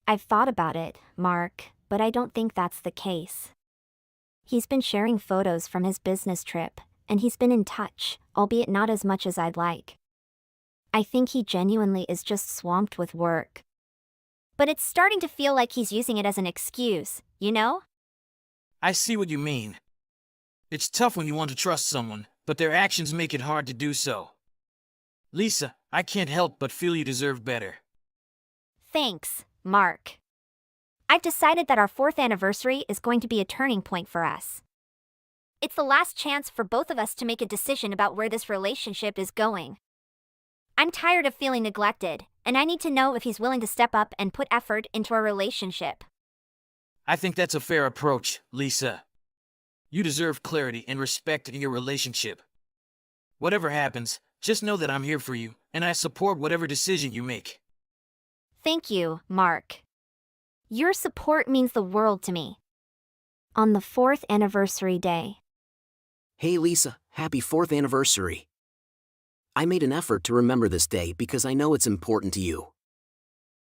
I've thought about it, Mark, but I don't think that's the case. He's been sharing photos from his business trip, and he's been in touch, albeit not as much as I'd like. I think he genuinely is just swamped with work. But it's starting to feel like he's using it as an excuse, you know? I see what you mean. It's tough when you want to trust someone, but their actions make it hard to do so. Lisa, I can't help but feel you deserve better. Thanks, Mark. I've decided that our 4th anniversary is going to be a turning point for us. It's the last chance for both of us to make a decision about where this relationship is going. I'm tired of feeling neglected, and I need to know if he's willing to step up and put effort into our relationship. I think that's a fair approach, Lisa. You deserve clarity and respect in your relationship. Whatever happens, just know that I'm here for you, and I support whatever decision you make. Thank you, Mark. Your support means the world to me. On the 4th anniversary day. Hey Lisa, happy 4th anniversary. I made an effort to remember this day because I know it's important to you.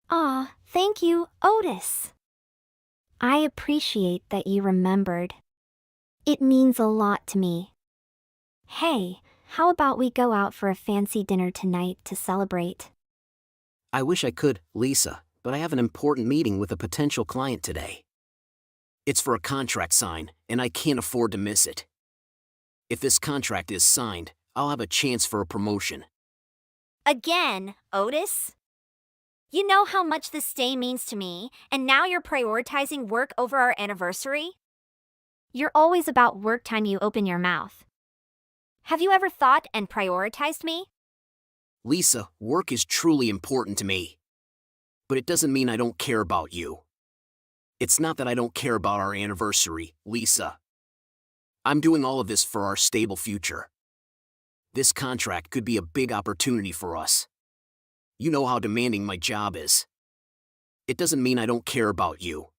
Aw, thank you, Otis. I appreciate that you remembered. It means a lot to me. Hey, how about we go out for a fancy dinner tonight to celebrate? I wish I could, Lisa, but I have an important meeting with a potential client today. It's for a contract sign, and I can't afford to miss it. If this contract is signed, I'll have a chance for a promotion. Again, Otis? You know how much this day means to me, and now you're prioritizing work over our anniversary? You're always about work time you open your mouth. Have you ever thought and prioritized me? Lisa, work is truly important to me. But it doesn't mean I don't care about you. It's not that I don't care about our anniversary, Lisa. I'm doing all of this for our stable future. This contract could be a big opportunity for us. You know how demanding my job is. It doesn't mean I don't care about you.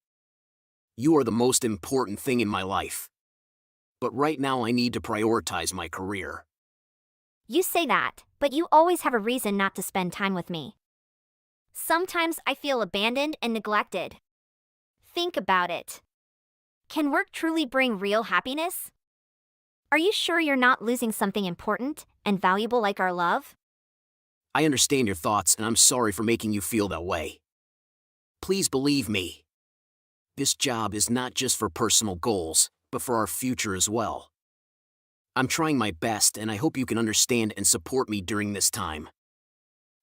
You are the most important thing in my life. But right now I need to prioritize my career. You say that, but you always have a reason not to spend time with me. Sometimes I feel abandoned and neglected. Think about it. Can work truly bring real happiness? Are you sure you're not losing something important and valuable like our love? I understand your thoughts and I'm sorry for making you feel that way. Please believe me. This job is not just for personal goals, but for our future as well. I'm trying my best and I hope you can understand and support me during this time.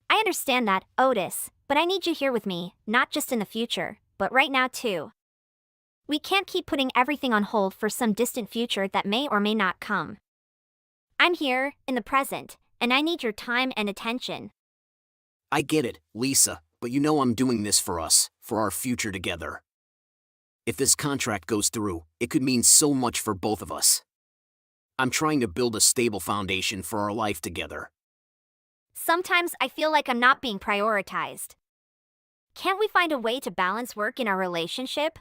I understand that, Otis, but I need you here with me, not just in the future, but right now too. We can't keep putting everything on hold for some distant future that may or may not come. I'm here, in the present, and I need your time and attention. I get it, Lisa, but you know I'm doing this for us, for our future together. If this contract goes through, it could mean so much for both of us. I'm trying to build a stable foundation for our life together. Sometimes I feel like I'm not being prioritized. Can't we find a way to balance work in our relationship?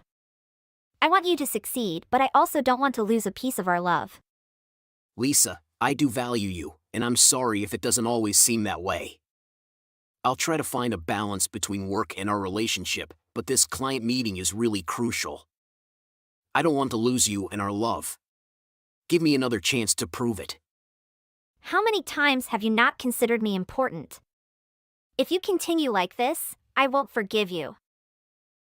I want you to succeed, but I also don't want to lose a piece of our love. Lisa, I do value you, and I'm sorry if it doesn't always seem that way. I'll try to find a balance between work and our relationship, but this client meeting is really crucial. I don't want to lose you and our love. Give me another chance to prove it. How many times have you not considered me important? If you continue like this, I won't forgive you.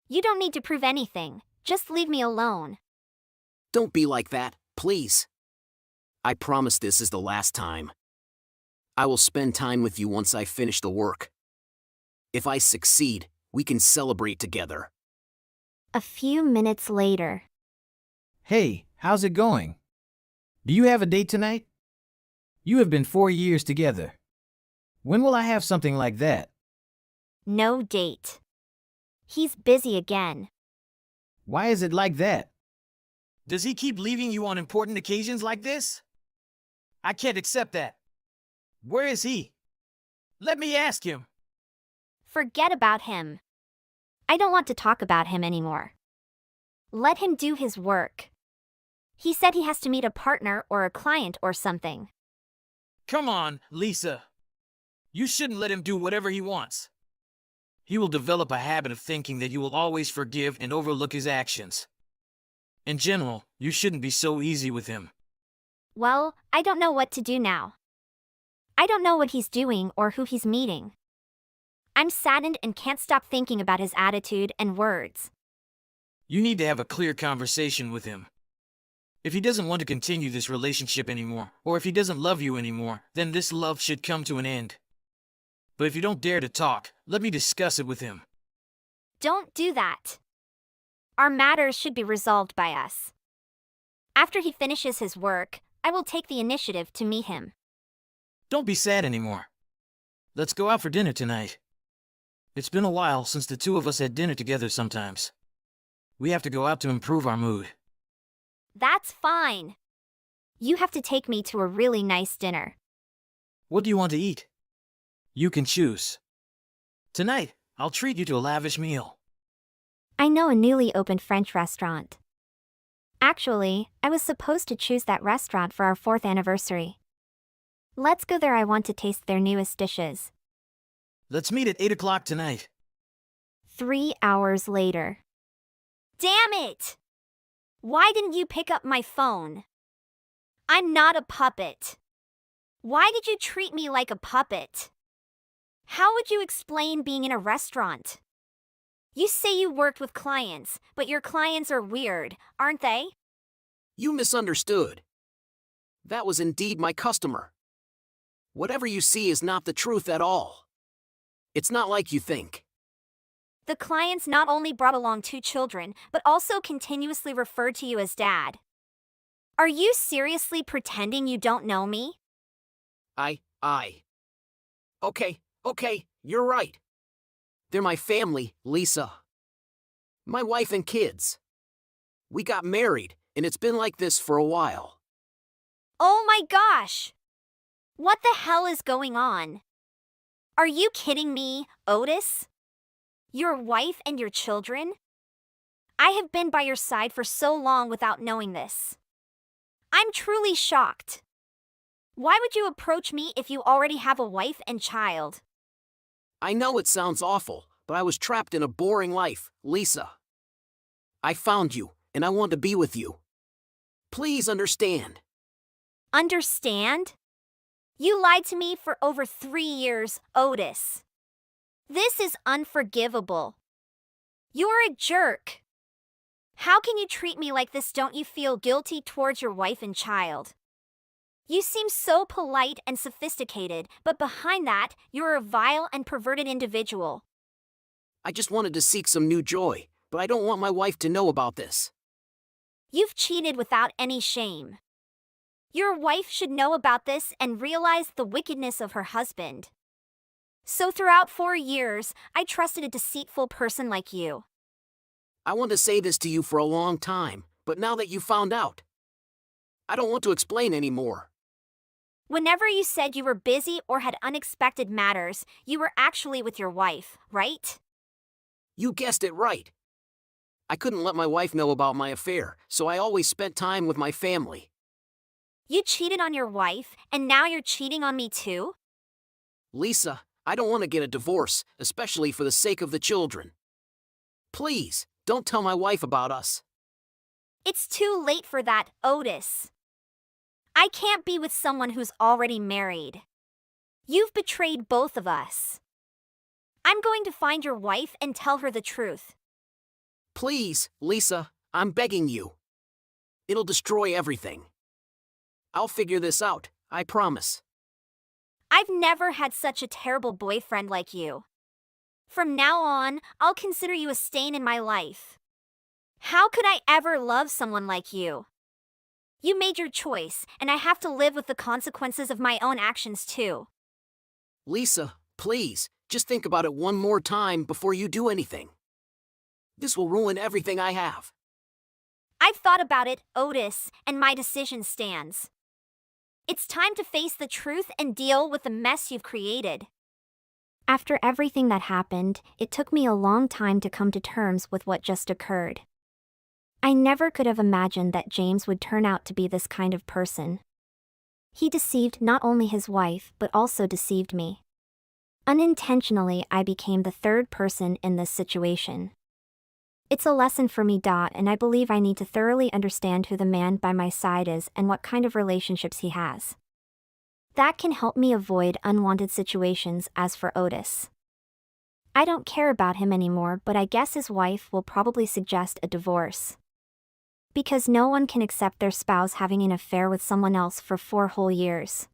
You don't need to prove anything, just leave me alone. Don't be like that, please. I promise this is the last time. I will spend time with you once I finish the work. If I succeed, we can celebrate together. A few minutes later. Hey, how's it going? Do you have a date tonight? You have been 4 years together. When will I have something like that? No date. He's busy again. Why is it like that? Does he keep leaving you on important occasions like this? I can't accept that. Where is he? Let me ask him. Forget about him. I don't want to talk about him anymore. Let him do his work. He said he has to meet a partner or a client or something. Come on, Lisa. You shouldn't let him do whatever he wants. He will develop a habit of thinking that you will always forgive and overlook his actions. In general, you shouldn't be so easy with him. Well, I don't know what to do now. I don't know what he's doing or who he's meeting. I'm saddened and can't stop thinking about his attitude and words. You need to have a clear conversation with him. If he doesn't want to continue this relationship anymore, or if he doesn't love you anymore, then this love should come to an end. But if you don't dare to talk, let me discuss it with him. Don't do that. Our matters should be resolved by us. After he finishes his work, I will take the initiative to meet him. Don't be sad anymore. Let's go out for dinner tonight. It's been a while since the two of us had dinner together sometimes. We have to go out to improve our mood. That's fine. You have to take me to a really nice dinner. What do you want to eat? You can choose. Tonight, I'll treat you to a lavish meal. I know a newly opened French restaurant. Actually, I was supposed to choose that restaurant for our 4th anniversary. Let's go there. I want to taste their newest dishes. Let's meet at 8 o'clock tonight. 3 hours later. Damn it! Why didn't you pick up my phone? I'm not a puppet. Why did you treat me like a puppet? How would you explain being in a restaurant? You say you worked with clients, but your clients are weird, aren't they? You misunderstood. That was indeed my customer. Whatever you see is not the truth at all. It's not like you think. The clients not only brought along 2 children, but also continuously referred to you as dad. Are you seriously pretending you don't know me? Okay, you're right. They're my family, Lisa. My wife and kids. We got married, and it's been like this for a while. Oh my gosh! What the hell is going on? Are you kidding me, Otis? Your wife and your children? I have been by your side for so long without knowing this. I'm truly shocked. Why would you approach me if you already have a wife and child? I know it sounds awful, but I was trapped in a boring life, Lisa. I found you, and I want to be with you. Please understand. Understand? You lied to me for over 3 years, Otis. This is unforgivable. You're a jerk. How can you treat me like this? Don't you feel guilty towards your wife and child? You seem so polite and sophisticated, but behind that, you're a vile and perverted individual. I just wanted to seek some new joy, but I don't want my wife to know about this. You've cheated without any shame. Your wife should know about this and realize the wickedness of her husband. So throughout 4 years, I trusted a deceitful person like you. I want to say this to you for a long time, but now that you found out, I don't want to explain anymore. Whenever you said you were busy or had unexpected matters, you were actually with your wife, right? You guessed it right. I couldn't let my wife know about my affair, so I always spent time with my family. You cheated on your wife, and now you're cheating on me too? Lisa, I don't want to get a divorce, especially for the sake of the children. Please, don't tell my wife about us. It's too late for that, Otis. I can't be with someone who's already married. You've betrayed both of us. I'm going to find your wife and tell her the truth. Please, Lisa, I'm begging you. It'll destroy everything. I'll figure this out, I promise. I've never had such a terrible boyfriend like you. From now on, I'll consider you a stain in my life. How could I ever love someone like you? You made your choice, and I have to live with the consequences of my own actions too. Lisa, please, just think about it one more time before you do anything. This will ruin everything I have. I've thought about it, Otis, and my decision stands. It's time to face the truth and deal with the mess you've created. After everything that happened, it took me a long time to come to terms with what just occurred. I never could have imagined that James would turn out to be this kind of person. He deceived not only his wife but also deceived me. Unintentionally, I became the third person in this situation. It's a lesson for me, and I believe I need to thoroughly understand who the man by my side is and what kind of relationships he has. That can help me avoid unwanted situations. As for Otis, I don't care about him anymore, but I guess his wife will probably suggest a divorce. Because no one can accept their spouse having an affair with someone else for 4 whole years.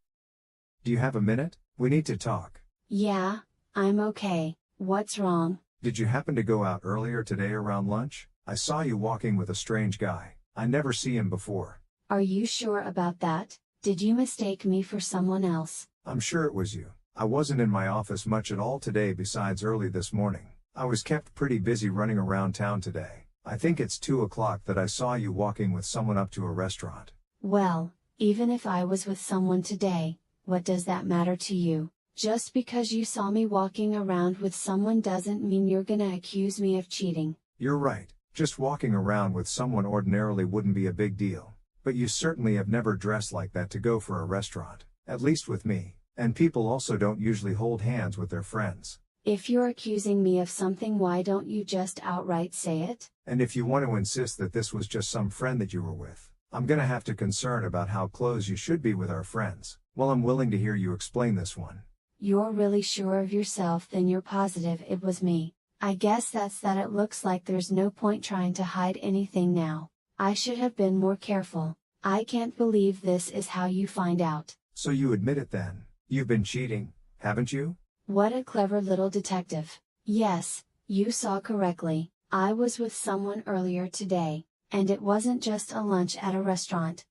Do you have a minute? We need to talk. Yeah, I'm okay. What's wrong? Did you happen to go out earlier today around lunch? I saw you walking with a strange guy. I never see him before. Are you sure about that? Did you mistake me for someone else? I'm sure it was you. I wasn't in my office much at all today besides early this morning. I was kept pretty busy running around town today. I think it's 2 o'clock that I saw you walking with someone up to a restaurant. Well, even if I was with someone today, what does that matter to you? Just because you saw me walking around with someone doesn't mean you're gonna accuse me of cheating. You're right. Just walking around with someone ordinarily wouldn't be a big deal. But you certainly have never dressed like that to go for a restaurant. At least with me. And people also don't usually hold hands with their friends. If you're accusing me of something, why don't you just outright say it? And if you want to insist that this was just some friend that you were with, I'm gonna have to concern about how close you should be with our friends. Well, I'm willing to hear you explain this one. You're really sure of yourself, then you're positive it was me. I guess that's that. It looks like there's no point trying to hide anything now. I should have been more careful. I can't believe this is how you find out. So you admit it then? You've been cheating, haven't you? What a clever little detective. Yes, you saw correctly. I was with someone earlier today, and it wasn't just a lunch at a restaurant.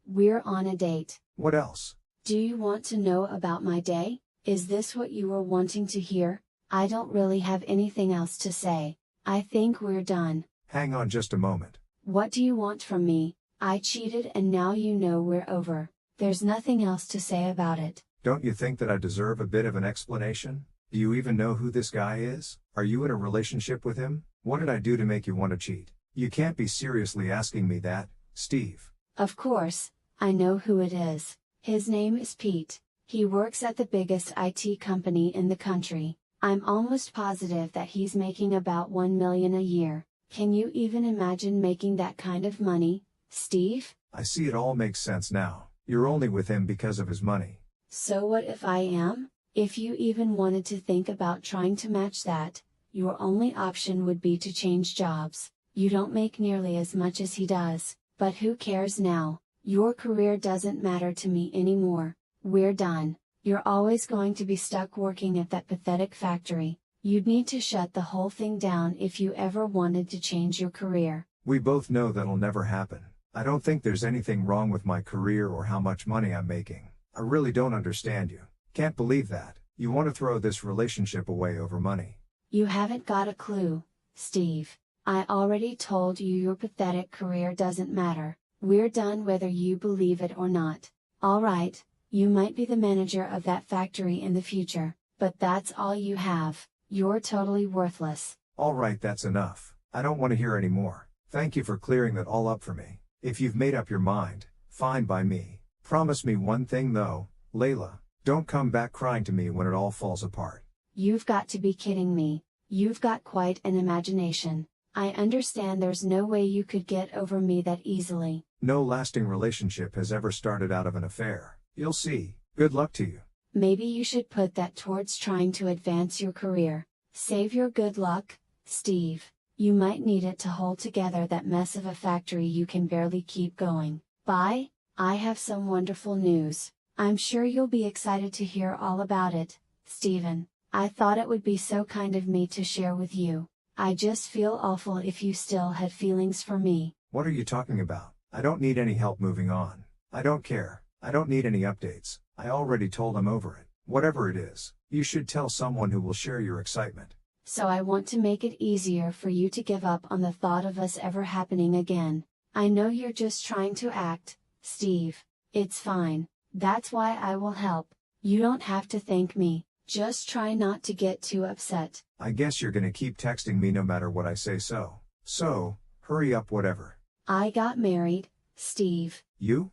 We're on a date. What else? Do you want to know about my day? Is this what you were wanting to hear? I don't really have anything else to say. I think we're done. Hang on just a moment. What do you want from me? I cheated and now you know we're over. There's nothing else to say about it. Don't you think that I deserve a bit of an explanation? Do you even know who this guy is? Are you in a relationship with him? What did I do to make you want to cheat? You can't be seriously asking me that, Steve. Of course, I know who it is. His name is Pete. He works at the biggest IT company in the country. I'm almost positive that he's making about $1 million a year. Can you even imagine making that kind of money, Steve? I see it all makes sense now. You're only with him because of his money. So what if I am? If you even wanted to think about trying to match that, your only option would be to change jobs. You don't make nearly as much as he does, but who cares now? Your career doesn't matter to me anymore. We're done. You're always going to be stuck working at that pathetic factory. You'd need to shut the whole thing down if you ever wanted to change your career. We both know that'll never happen. I don't think there's anything wrong with my career or how much money I'm making. I really don't understand you. Can't believe that. You want to throw this relationship away over money. You haven't got a clue, Steve. I already told you your pathetic career doesn't matter. We're done whether you believe it or not. Alright, you might be the manager of that factory in the future, but that's all you have. You're totally worthless. Alright, that's enough. I don't want to hear any more. Thank you for clearing that all up for me. If you've made up your mind, fine by me. Promise me one thing though, Layla, don't come back crying to me when it all falls apart. You've got to be kidding me. You've got quite an imagination. I understand there's no way you could get over me that easily. No lasting relationship has ever started out of an affair. You'll see. Good luck to you. Maybe you should put that towards trying to advance your career. Save your good luck, Steve. You might need it to hold together that mess of a factory you can barely keep going. Bye. I have some wonderful news. I'm sure you'll be excited to hear all about it, Stephen. I thought it would be so kind of me to share with you. I just feel awful if you still had feelings for me. What are you talking about? I don't need any help moving on. I don't care. I don't need any updates. I already told him over it. Whatever it is, you should tell someone who will share your excitement. So I want to make it easier for you to give up on the thought of us ever happening again. I know you're just trying to act, Steve. It's fine. That's why I will help. You don't have to thank me. Just try not to get too upset. I guess you're gonna keep texting me no matter what I say so. So, hurry up whatever. I got married, Steve. You?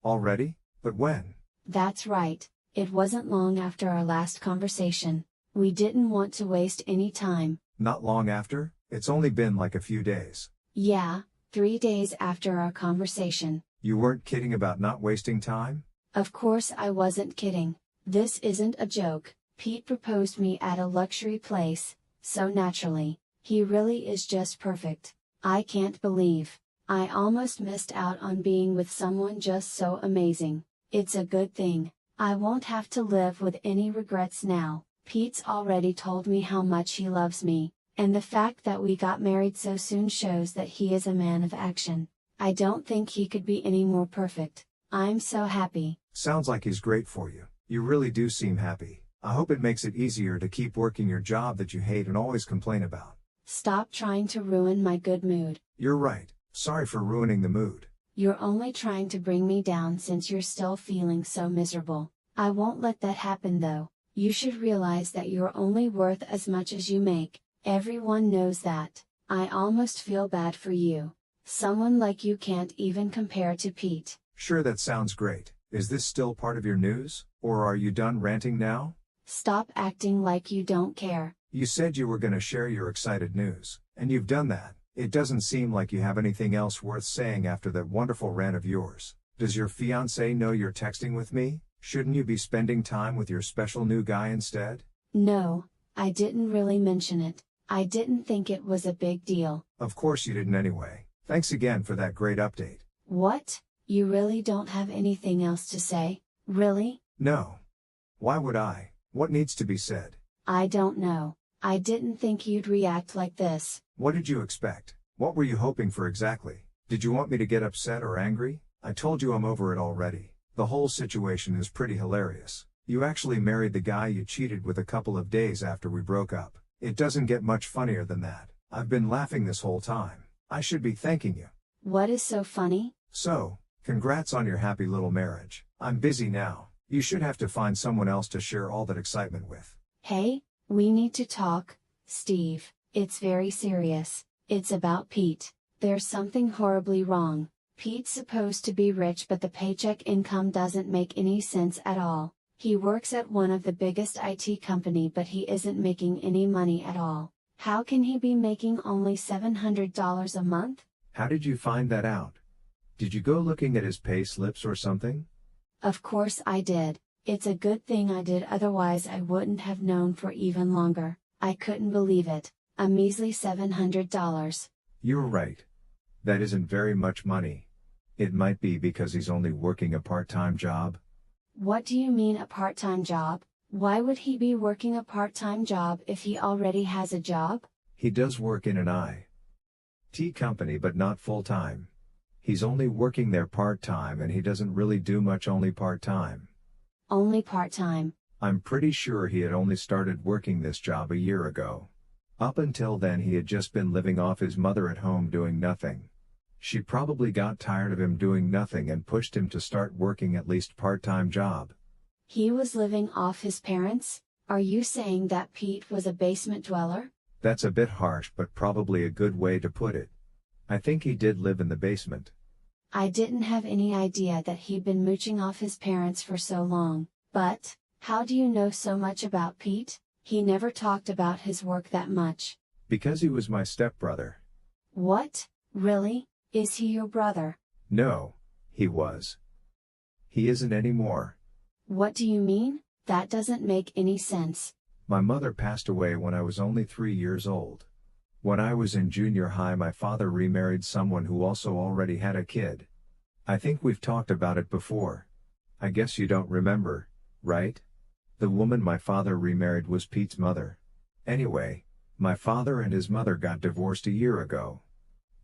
Already? But when? That's right. It wasn't long after our last conversation. We didn't want to waste any time. Not long after? It's only been like a few days. Yeah, 3 days after our conversation. You weren't kidding about not wasting time? Of course I wasn't kidding. This isn't a joke. Pete proposed me at a luxury place, so naturally. He really is just perfect. I can't believe I almost missed out on being with someone just so amazing. It's a good thing. I won't have to live with any regrets now. Pete's already told me how much he loves me, and the fact that we got married so soon shows that he is a man of action. I don't think he could be any more perfect. I'm so happy. Sounds like he's great for you. You really do seem happy. I hope it makes it easier to keep working your job that you hate and always complain about. Stop trying to ruin my good mood. You're right. Sorry for ruining the mood. You're only trying to bring me down since you're still feeling so miserable. I won't let that happen though. You should realize that you're only worth as much as you make. Everyone knows that. I almost feel bad for you. Someone like you can't even compare to Pete. Sure, that sounds great. Is this still part of your news? Or are you done ranting now? Stop acting like you don't care. You said you were gonna share your excited news, and you've done that. It doesn't seem like you have anything else worth saying after that wonderful rant of yours. Does your fiancé know you're texting with me? Shouldn't you be spending time with your special new guy instead? No, I didn't really mention it. I didn't think it was a big deal. Of course you didn't anyway. Thanks again for that great update. What? You really don't have anything else to say? Really? No. Why would I? What needs to be said? I don't know. I didn't think you'd react like this. What did you expect? What were you hoping for exactly? Did you want me to get upset or angry? I told you I'm over it already. The whole situation is pretty hilarious. You actually married the guy you cheated with a couple of days after we broke up. It doesn't get much funnier than that. I've been laughing this whole time. I should be thanking you. What is so funny? So, congrats on your happy little marriage. I'm busy now. You should have to find someone else to share all that excitement with. Hey, we need to talk, Steve. It's very serious. It's about Pete. There's something horribly wrong. Pete's supposed to be rich, but the paycheck income doesn't make any sense at all. He works at one of the biggest IT company, but he isn't making any money at all. How can he be making only $700 a month? How did you find that out? Did you go looking at his pay slips or something? Of course I did. It's a good thing I did, otherwise I wouldn't have known for even longer. I couldn't believe it. A measly $700. You're right. That isn't very much money. It might be because he's only working a part-time job. What do you mean a part-time job? Why would he be working a part-time job if he already has a job? He does work in an IT company, but not full-time. He's only working there part-time and he doesn't really do much only part-time. Only part-time. I'm pretty sure he had only started working this job a year ago. Up until then he had just been living off his mother at home doing nothing. She probably got tired of him doing nothing and pushed him to start working at least part-time job. He was living off his parents? Are you saying that Pete was a basement dweller? That's a bit harsh but probably a good way to put it. I think he did live in the basement. I didn't have any idea that he'd been mooching off his parents for so long, but, how do you know so much about Pete? He never talked about his work that much. Because he was my stepbrother. What? Really? Is he your brother? No, he was. He isn't anymore. What do you mean? That doesn't make any sense. My mother passed away when I was only 3 years old. When I was in junior high, my father remarried someone who also already had a kid. I think we've talked about it before. I guess you don't remember, right? The woman my father remarried was Pete's mother. Anyway, my father and his mother got divorced a year ago.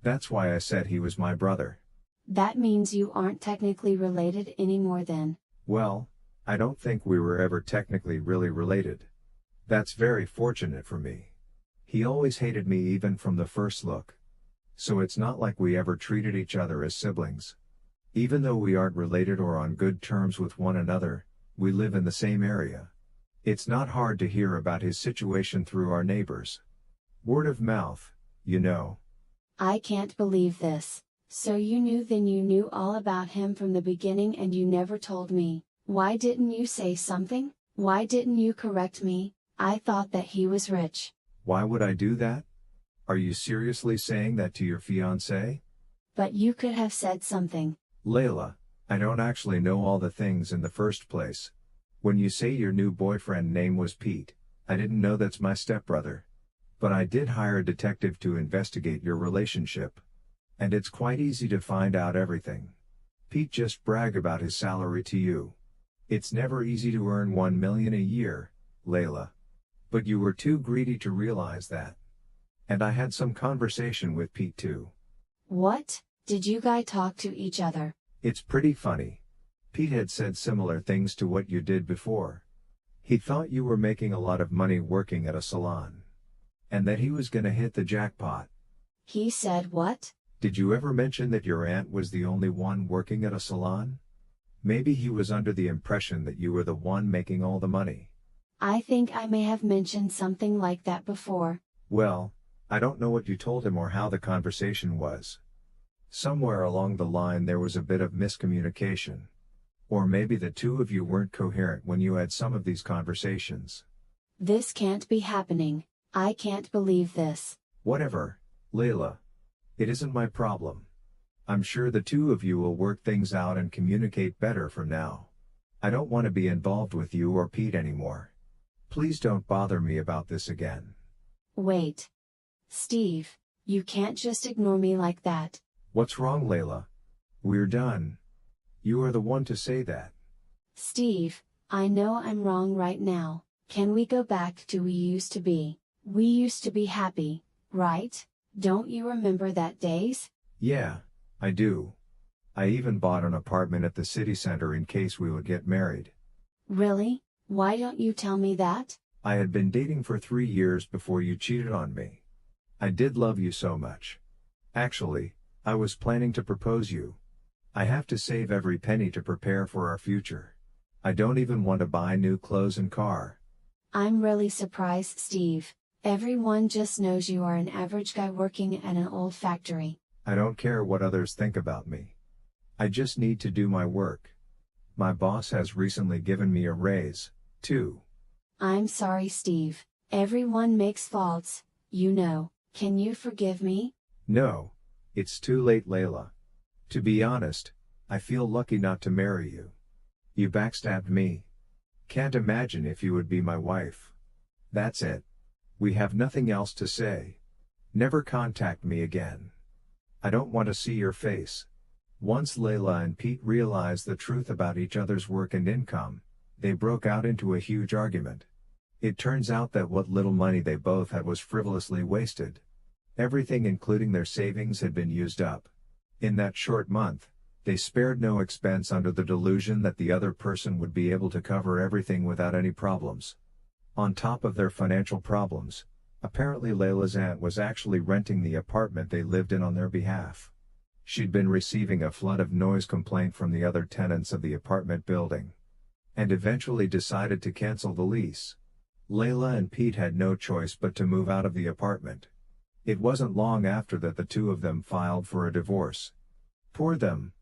That's why I said he was my brother. That means you aren't technically related anymore then. Well, I don't think we were ever technically really related. That's very fortunate for me. He always hated me even from the first look. So it's not like we ever treated each other as siblings. Even though we aren't related or on good terms with one another, we live in the same area. It's not hard to hear about his situation through our neighbors. Word of mouth, you know. I can't believe this. So you knew all about him from the beginning and you never told me. Why didn't you say something? Why didn't you correct me? I thought that he was rich. Why would I do that? Are you seriously saying that to your fiancé? But you could have said something. Layla, I don't actually know all the things in the first place. When you say your new boyfriend name was Pete, I didn't know that's my stepbrother. But I did hire a detective to investigate your relationship. And it's quite easy to find out everything. Pete just brag about his salary to you. It's never easy to earn $1 million a year, Layla. But you were too greedy to realize that. And I had some conversation with Pete too. What? Did you guys talk to each other? It's pretty funny. Pete had said similar things to what you did before. He thought you were making a lot of money working at a salon. And that he was gonna hit the jackpot. He said what? Did you ever mention that your aunt was the only one working at a salon? Maybe he was under the impression that you were the one making all the money. I think I may have mentioned something like that before. Well, I don't know what you told him or how the conversation was. Somewhere along the line there was a bit of miscommunication. Or maybe the two of you weren't coherent when you had some of these conversations. This can't be happening. I can't believe this. Whatever, Layla. It isn't my problem. I'm sure the two of you will work things out and communicate better from now. I don't want to be involved with you or Pete anymore. Please don't bother me about this again. Wait. Steve, you can't just ignore me like that. What's wrong, Layla? We're done. You are the one to say that. Steve, I know I'm wrong right now. Can we go back to we used to be? We used to be happy, right? Don't you remember that days? Yeah, I do. I even bought an apartment at the city center in case we would get married. Really? Why don't you tell me that? I had been dating for 3 years before you cheated on me. I did love you so much. Actually, I was planning to propose you. I have to save every penny to prepare for our future. I don't even want to buy new clothes and car. I'm really surprised, Steve. Everyone just knows you are an average guy working at an old factory. I don't care what others think about me. I just need to do my work. My boss has recently given me a raise, too. I'm sorry, Steve. Everyone makes faults, you know. Can you forgive me? No. It's too late, Layla. To be honest, I feel lucky not to marry you. You backstabbed me. Can't imagine if you would be my wife. That's it. We have nothing else to say. Never contact me again. I don't want to see your face. Once Layla and Pete realized the truth about each other's work and income, they broke out into a huge argument. It turns out that what little money they both had was frivolously wasted. Everything including their savings had been used up. In that short month, they spared no expense under the delusion that the other person would be able to cover everything without any problems. On top of their financial problems, apparently Layla's aunt was actually renting the apartment they lived in on their behalf. She'd been receiving a flood of noise complaint from the other tenants of the apartment building, and eventually decided to cancel the lease. Layla and Pete had no choice but to move out of the apartment. It wasn't long after that the two of them filed for a divorce. Poor them,